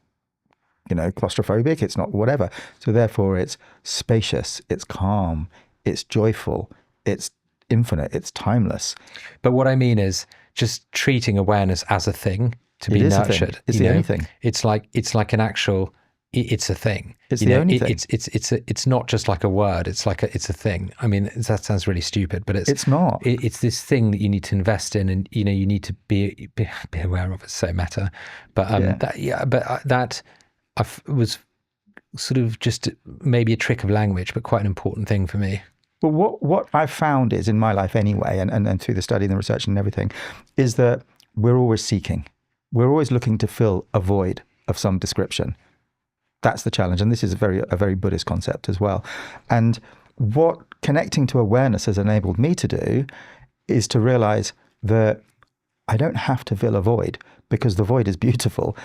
claustrophobic. It's not whatever. So therefore it's spacious. It's calm. It's joyful. It's infinite. It's timeless. But what I mean is just treating awareness as a thing to be nurtured. It's the only thing. It's like an actual. It's a thing. It's the only thing. It's not just like a word. It's a thing. I mean, that sounds really stupid, but it's not. It's this thing that you need to invest in, and you need to be aware of. It's so meta, but that was sort of just maybe a trick of language, but quite an important thing for me. Well, what I've found is in my life anyway, and through the study and the research and everything, is that we're always seeking. We're always looking to fill a void of some description. That's the challenge. And this is a very Buddhist concept as well. And what connecting to awareness has enabled me to do is to realize that I don't have to fill a void because the void is beautiful.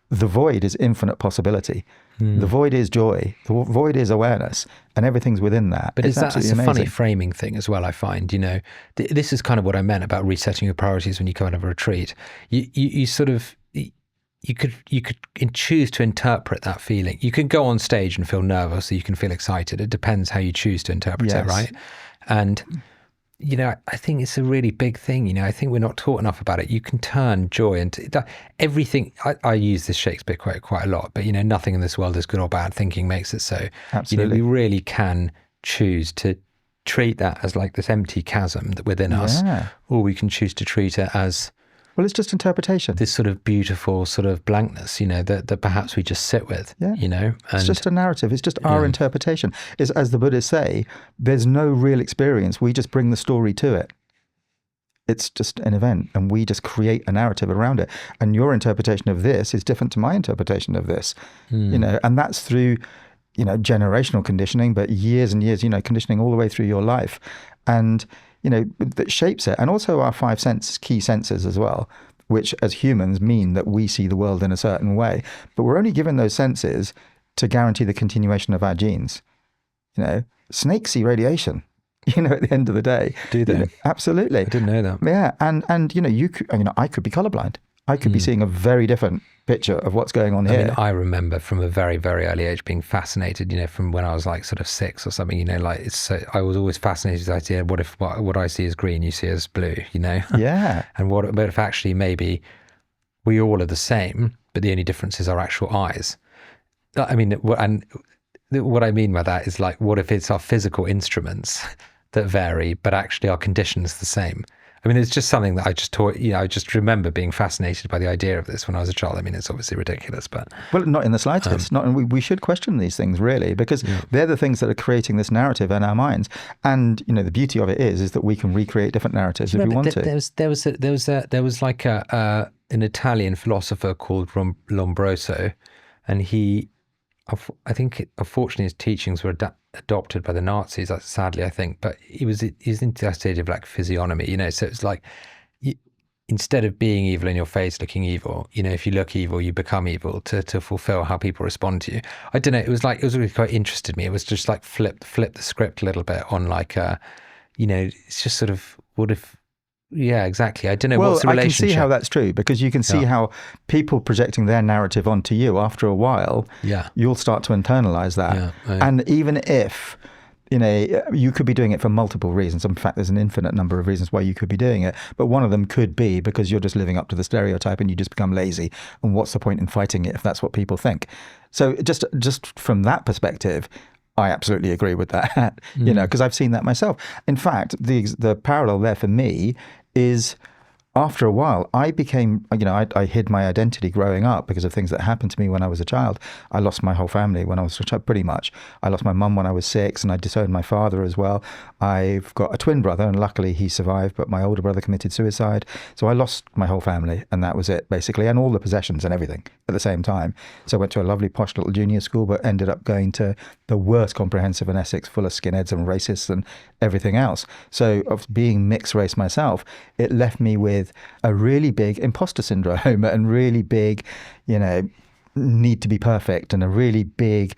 The void is infinite possibility. The void is joy. The void is awareness, and everything's within that. But it's that's a amazing. Funny framing thing as well, I find. This is kind of what I meant about resetting your priorities when you come out of a retreat. You sort of, you could choose to interpret that feeling. You can go on stage and feel nervous, or you can feel excited. It depends how you choose to interpret it, right? And I think it's a really big thing. I think we're not taught enough about it. You can turn joy into everything. I use this Shakespeare quote quite a lot, but nothing in this world is good or bad. Thinking makes it so. Absolutely. We really can choose to treat that as like this empty chasm that within us, or we can choose to treat it as, well, it's just interpretation. This sort of beautiful sort of blankness, that perhaps we just sit with, And it's just a narrative. It's just our interpretation. As the Buddhists say, there's no real experience. We just bring the story to it. It's just an event, and we just create a narrative around it. And your interpretation of this is different to my interpretation of this, and that's through, generational conditioning, but years and years, conditioning all the way through your life. And, that shapes it. And also our key senses as well, which as humans mean that we see the world in a certain way. But we're only given those senses to guarantee the continuation of our genes. Snakes see radiation. At the end of the day. Do they? Absolutely. I didn't know that. Yeah. And I could be colorblind. I could be seeing a very different picture of what's going on here. I mean, I remember from a very, very early age being fascinated, from when I was like sort of 6 or something, I was always fascinated with the idea, what if what I see is green, you see as blue, Yeah. And what if actually maybe we all are the same, but the only difference is our actual eyes. I mean, and what I mean by that is like, what if it's our physical instruments that vary, but actually our condition is the same? I mean, it's just something that I just taught, I just remember being fascinated by the idea of this when I was a child. I mean, it's obviously ridiculous, but... Well, not in the slightest. We should question these things, really, because they're the things that are creating this narrative in our minds. And, the beauty of it is that we can recreate different narratives if we want to. There was like an Italian philosopher called Lombroso, and I think, unfortunately, his teachings were adopted by the Nazis, sadly, I think. But he's into that stage of like physiognomy, So it's like, instead of being evil in your face, looking evil, if you look evil, you become evil to fulfill how people respond to you. I don't know. It was really quite interested me. It was just like flip the script a little bit on like, it's just sort of, what if... Yeah, exactly. I don't know what's the relationship. I can see how that's true, because you can see how people projecting their narrative onto you, after a while, you'll start to internalize that. Yeah, and even if, you could be doing it for multiple reasons. In fact, there's an infinite number of reasons why you could be doing it. But one of them could be because you're just living up to the stereotype and you just become lazy. And what's the point in fighting it if that's what people think? So just from that perspective, I absolutely agree with that, because I've seen that myself. In fact, the parallel there for me is, after a while, I became, I hid my identity growing up because of things that happened to me when I was a child. I lost my whole family when I was a child, pretty much. I lost my mum when I was 6, and I disowned my father as well. I've got a twin brother, and luckily he survived, but my older brother committed suicide. So I lost my whole family, and that was it, basically, and all the possessions and everything at the same time. So I went to a lovely posh little junior school, but ended up going to the worst comprehensive in Essex, full of skinheads and racists and everything else. So of being mixed race myself, it left me with a really big imposter syndrome and really big, need to be perfect, and a really big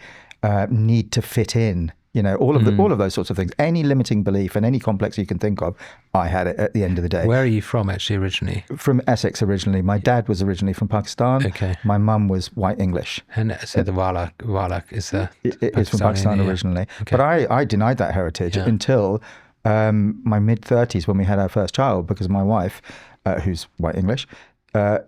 need to fit in. All of those sorts of things. Any limiting belief and any complex you can think of, I had it at the end of the day. Where are you from, actually, originally? From Essex originally. My dad was originally from Pakistan. Okay. My mum was white English. And so the Wahla is it's from Pakistan originally. Okay. But I denied that heritage until my mid-30s, when we had our first child, because my wife, who's white English,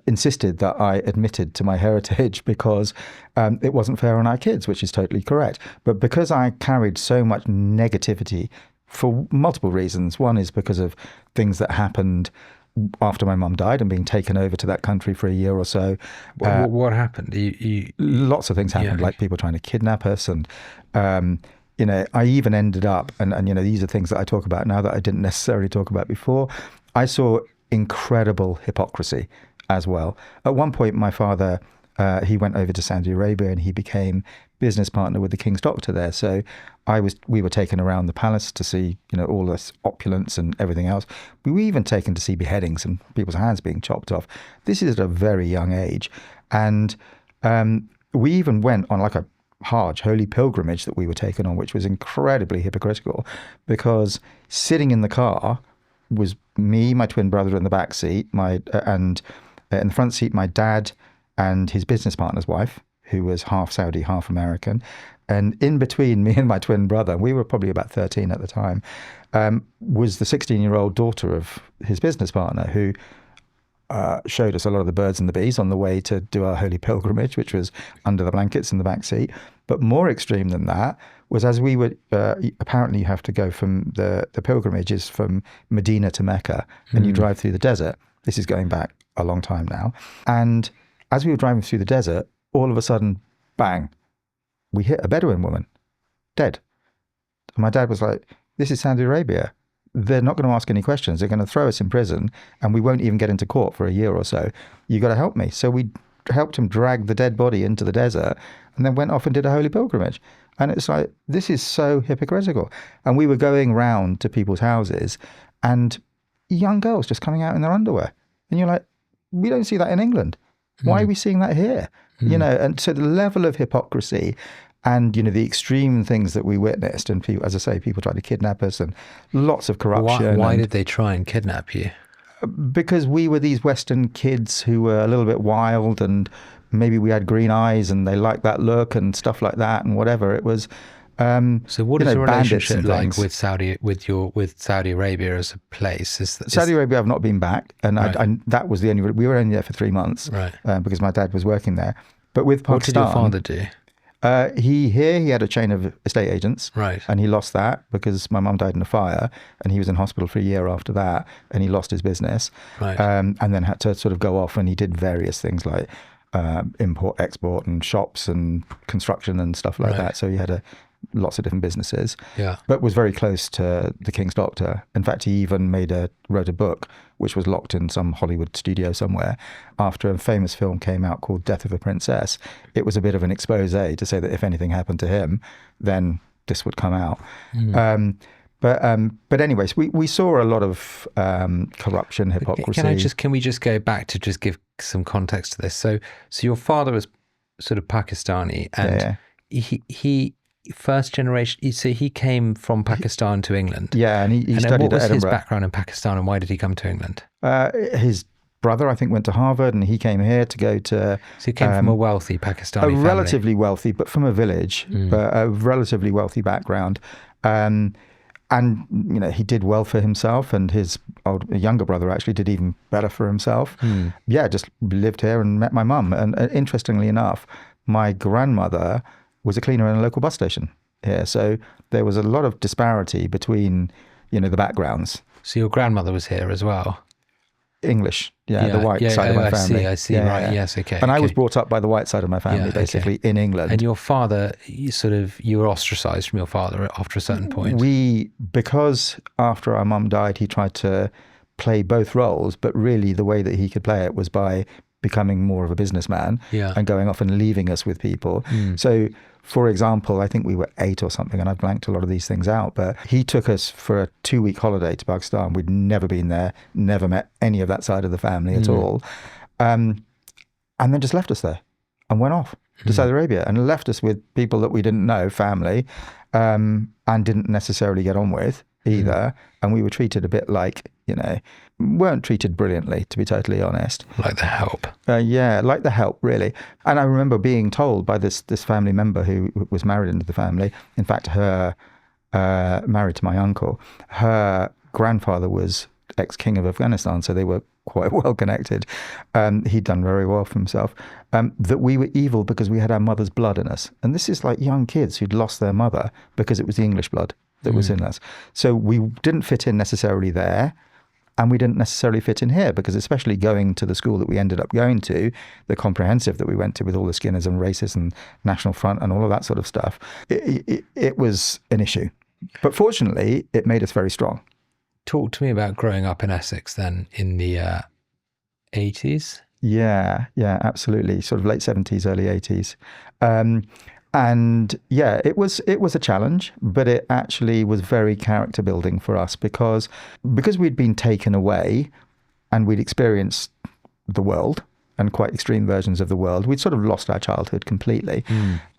insisted that I admitted to my heritage because it wasn't fair on our kids, which is totally correct. But because I carried so much negativity for multiple reasons. One is because of things that happened after my mum died and being taken over to that country for a year or so. What happened? Lots of things happened, like people trying to kidnap us. And, I even ended up, and these are things that I talk about now that I didn't necessarily talk about before. I saw incredible hypocrisy as well. At one point, my father, he went over to Saudi Arabia and he became business partner with the king's doctor there. So we were taken around the palace to see, all this opulence and everything else. We were even taken to see beheadings and people's hands being chopped off. This is at a very young age. And we even went on like a Hajj, holy pilgrimage that we were taken on, which was incredibly hypocritical, because sitting in the car was me, my twin brother in the back seat, and in the front seat, my dad and his business partner's wife, who was half Saudi, half American. And in between me and my twin brother, we were probably about 13 at the time, was the 16-year-old daughter of his business partner, who showed us a lot of the birds and the bees on the way to do our holy pilgrimage, which was under the blankets in the back seat. But more extreme than that was, as we would, apparently you have to go from the pilgrimage is from Medina to Mecca, and you drive through the desert. This is going back a long time now. And as we were driving through the desert, all of a sudden, bang, we hit a Bedouin woman, dead. And my dad was like, this is Saudi Arabia. they're not going to ask any questions. They're going to throw us in prison and we won't even get into court for a year or so. You got to help me. So we helped him drag the dead body into the desert and then went off and did a holy pilgrimage. And it's like, this is so hypocritical. And we were going round to people's houses and young girls just coming out in their underwear. And you're like, we don't see that in England. Why are we seeing that here? You know, and so the level of hypocrisy and, you know, the extreme things that we witnessed, and people, as I say, people tried to kidnap us and lots of corruption. Why did they try and kidnap you? Because we were these Western kids who were a little bit wild and maybe we had green eyes and they liked that look and stuff like that and whatever. It was, so what is your relationship like things. with Saudi Arabia as a place? Saudi Arabia, I've not been back, and right. that was the only. We were only there for 3 months, right? Because my dad was working there. But with Pakistan, what did your father do? He had a chain of estate agents, right? And he lost that because my mum died in a fire, and he was in hospital for a year after that, and he lost his business, right? And then had to sort of go off, and he did various things like import, export, and shops and construction and stuff like that. So he had lots of different businesses, but was very close to the King's Doctor. In fact, he even wrote a book which was locked in some Hollywood studio somewhere after a famous film came out called Death of a Princess. It was a bit of an expose to say that if anything happened to him, then this would come out. But anyways, we saw a lot of corruption, hypocrisy. Can we just go back to just give some context to this? So your father was sort of Pakistani, and he first generation. So he came from Pakistan to England. Yeah, and he studied at Edinburgh. What was his background in Pakistan, and why did he come to England? His brother, I think, went to Harvard, and he came here to go to. So he came from a wealthy Pakistani family. Relatively wealthy, but from a village, but a relatively wealthy background. And you know, he did well for himself, and his younger brother actually did even better for himself. Yeah, just lived here and met my mum. And interestingly enough, my grandmother was a cleaner in a local bus station here. So there was a lot of disparity between, you know, the backgrounds. So your grandmother was here as well? English, the white side of my family. I see, right, yes, okay. And I was brought up by the white side of my family, basically, in England. And your father, you were ostracised from your father after a certain point? Because after our mum died, he tried to play both roles, but really the way that he could play it was by becoming more of a businessman and going off and leaving us with people. So, for example, I think we were 8 or something, and I've blanked a lot of these things out, but he took us for a 2-week holiday to Pakistan. We'd never been there, never met any of that side of the family at all. And then just left us there and went off to Saudi Arabia and left us with people that we didn't know, family, and didn't necessarily get on with either. And we were treated a bit like, you know, weren't treated brilliantly, to be totally honest. Like the help. Like the help, really. And I remember being told by this family member who was married into the family, in fact, her married to my uncle, her grandfather was ex-king of Afghanistan, so they were quite well connected. He'd done very well for himself. That we were evil because we had our mother's blood in us. And this is like young kids who'd lost their mother because it was the English blood that was in us. So we didn't fit in necessarily there, and we didn't necessarily fit in here, because especially going to the school that we ended up going to, the comprehensive that we went to with all the Skinners and racists and National Front and all of that sort of stuff, it was an issue. But fortunately, it made us very strong. Talk to me about growing up in Essex then in the 80s. Yeah, absolutely. Sort of late 70s, early 80s. And yeah, it was a challenge, but it actually was very character building for us because we'd been taken away and we'd experienced the world and quite extreme versions of the world. We'd sort of lost our childhood completely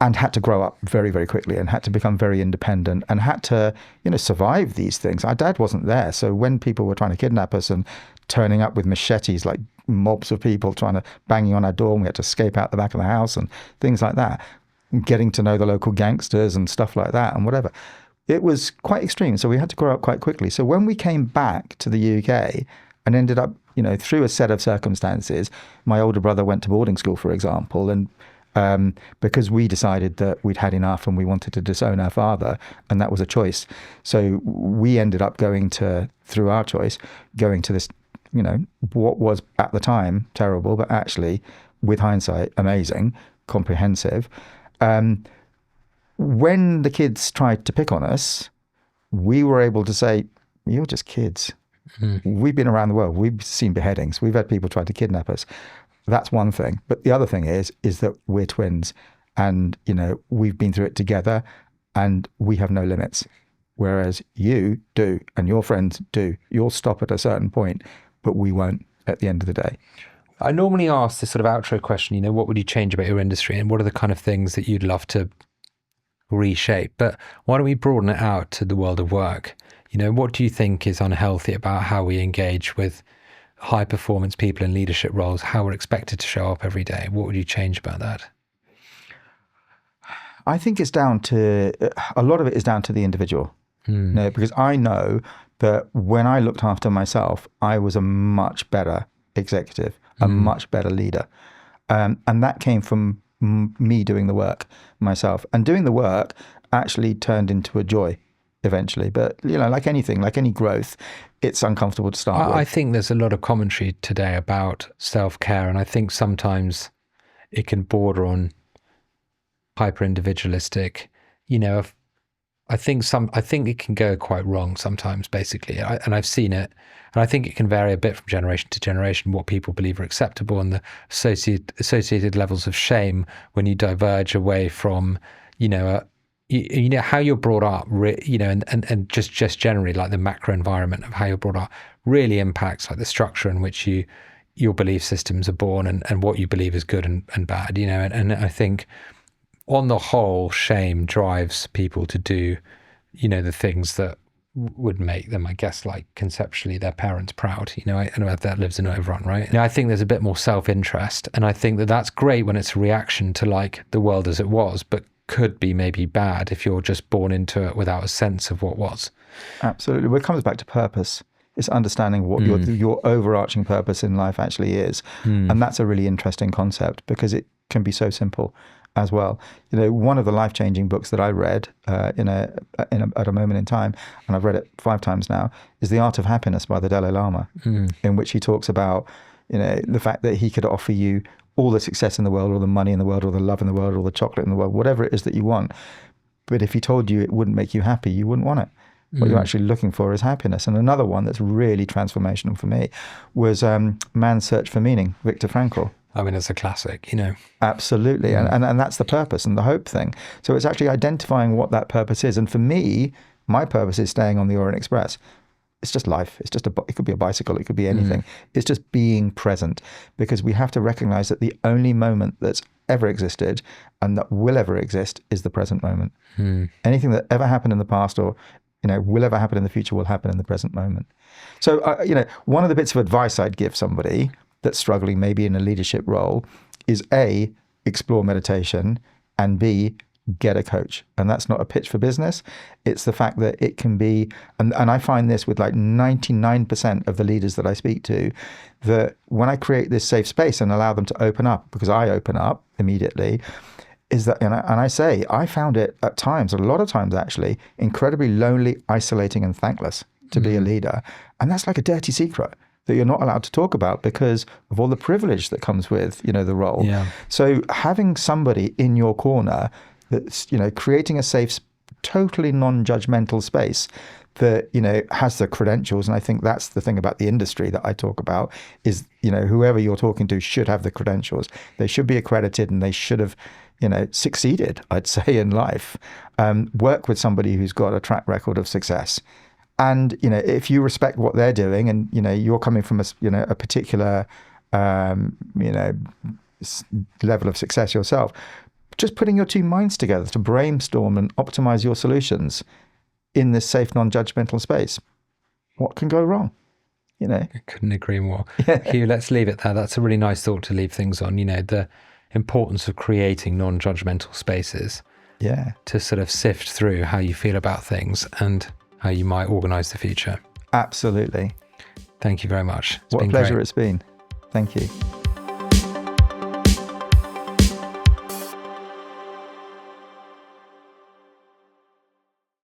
and had to grow up very, very quickly and had to become very independent and had to, you know, survive these things. Our dad wasn't there. So when people were trying to kidnap us and turning up with machetes, like mobs of people trying to banging on our door, and we had to escape out the back of the house and things like that, getting to know the local gangsters and stuff like that and whatever. It was quite extreme. So we had to grow up quite quickly. So when we came back to the UK and ended up, you know, through a set of circumstances, my older brother went to boarding school, for example, and because we decided that we'd had enough and we wanted to disown our father, and that was a choice. So we ended up through our choice, going to this, you know, what was at the time terrible, but actually, with hindsight, amazing, comprehensive. When the kids tried to pick on us, we were able to say, you're just kids. We've been around the world. We've seen beheadings. We've had people try to kidnap us. That's one thing. But the other thing is that we're twins, and, you know, we've been through it together, and we have no limits. Whereas you do, and your friends do. You'll stop at a certain point, but we won't at the end of the day. I normally ask this sort of outro question, you know, what would you change about your industry, and what are the kind of things that you'd love to reshape? But why don't we broaden it out to the world of work? You know, what do you think is unhealthy about how we engage with high performance people in leadership roles, how we're expected to show up every day? What would you change about that? I think it's down to, a lot of it is down to the individual. No, because I know that when I looked after myself, I was a much better executive, a much better leader. And that came from me doing the work myself. And doing the work actually turned into a joy eventually. But, you know, like anything, like any growth, it's uncomfortable to start with. I think there's a lot of commentary today about self-care, and I think sometimes it can border on hyper-individualistic. You know, I think it can go quite wrong sometimes, basically, and I've seen it, and I think it can vary a bit from generation to generation, what people believe are acceptable, and the associated levels of shame when you diverge away from, you know, you know, how you're brought up, you know, and just generally, like, the macro environment of how you're brought up really impacts, like, the structure in which your belief systems are born, and what you believe is good and bad, you know, and I think on the whole, shame drives people to do, you know, the things that would make them, I guess, like, conceptually their parents proud. You know, I know that lives in everyone, right? You know, I think there's a bit more self-interest, and I think that that's great when it's a reaction to, like, the world as it was, but could be maybe bad if you're just born into it without a sense of what was. Absolutely. Well, it comes back to purpose. It's understanding what your overarching purpose in life actually is. And that's a really interesting concept, because it can be so simple as well. You know, one of the life-changing books that I read at a moment in time, and I've read it 5 times now, is The Art of Happiness by the Dalai Lama, in which he talks about, you know, the fact that he could offer you all the success in the world, or the money in the world, or the love in the world, or the chocolate in the world, whatever it is that you want. But if he told you it wouldn't make you happy, you wouldn't want it. What you're actually looking for is happiness. And another one that's really transformational for me was Man's Search for Meaning, Viktor Frankl. I mean, it's a classic, you know. Absolutely. And that's the purpose and the hope thing. So it's actually identifying what that purpose is. And for me, my purpose is staying on the Orient Express. It's just life. It's just it could be a bicycle. It could be anything. It's just being present, because we have to recognize that the only moment that's ever existed and that will ever exist is the present moment. Anything that ever happened in the past, or, you know, will ever happen in the future, will happen in the present moment. So, you know, one of the bits of advice I'd give somebody that's struggling maybe in a leadership role is A, explore meditation, and B, get a coach. And that's not a pitch for business. It's the fact that it can be, and I find this with like 99% of the leaders that I speak to, that when I create this safe space and allow them to open up, because I open up immediately, is that, and I say, I found it at times, a lot of times actually, incredibly lonely, isolating, and thankless to be a leader. And that's like a dirty secret that you're not allowed to talk about because of all the privilege that comes with, you know, the role. Yeah. So having somebody in your corner that's, you know, creating a safe, totally non-judgmental space that, you know, has the credentials. And I think that's the thing about the industry that I talk about is, you know, whoever you're talking to should have the credentials. They should be accredited, and they should have, you know, succeeded, I'd say, in life. Work with somebody who's got a track record of success. And, you know, if you respect what they're doing, and, you know, you're coming from a particular, you know, level of success yourself, just putting your two minds together to brainstorm and optimize your solutions in this safe, non-judgmental space, what can go wrong? You know, I couldn't agree more. Hugh, let's leave it there. That's a really nice thought to leave things on. You know, the importance of creating non-judgmental spaces. Yeah. To sort of sift through how you feel about things and how you might organize the future. Absolutely. Thank you very much. What a pleasure it's been. Thank you.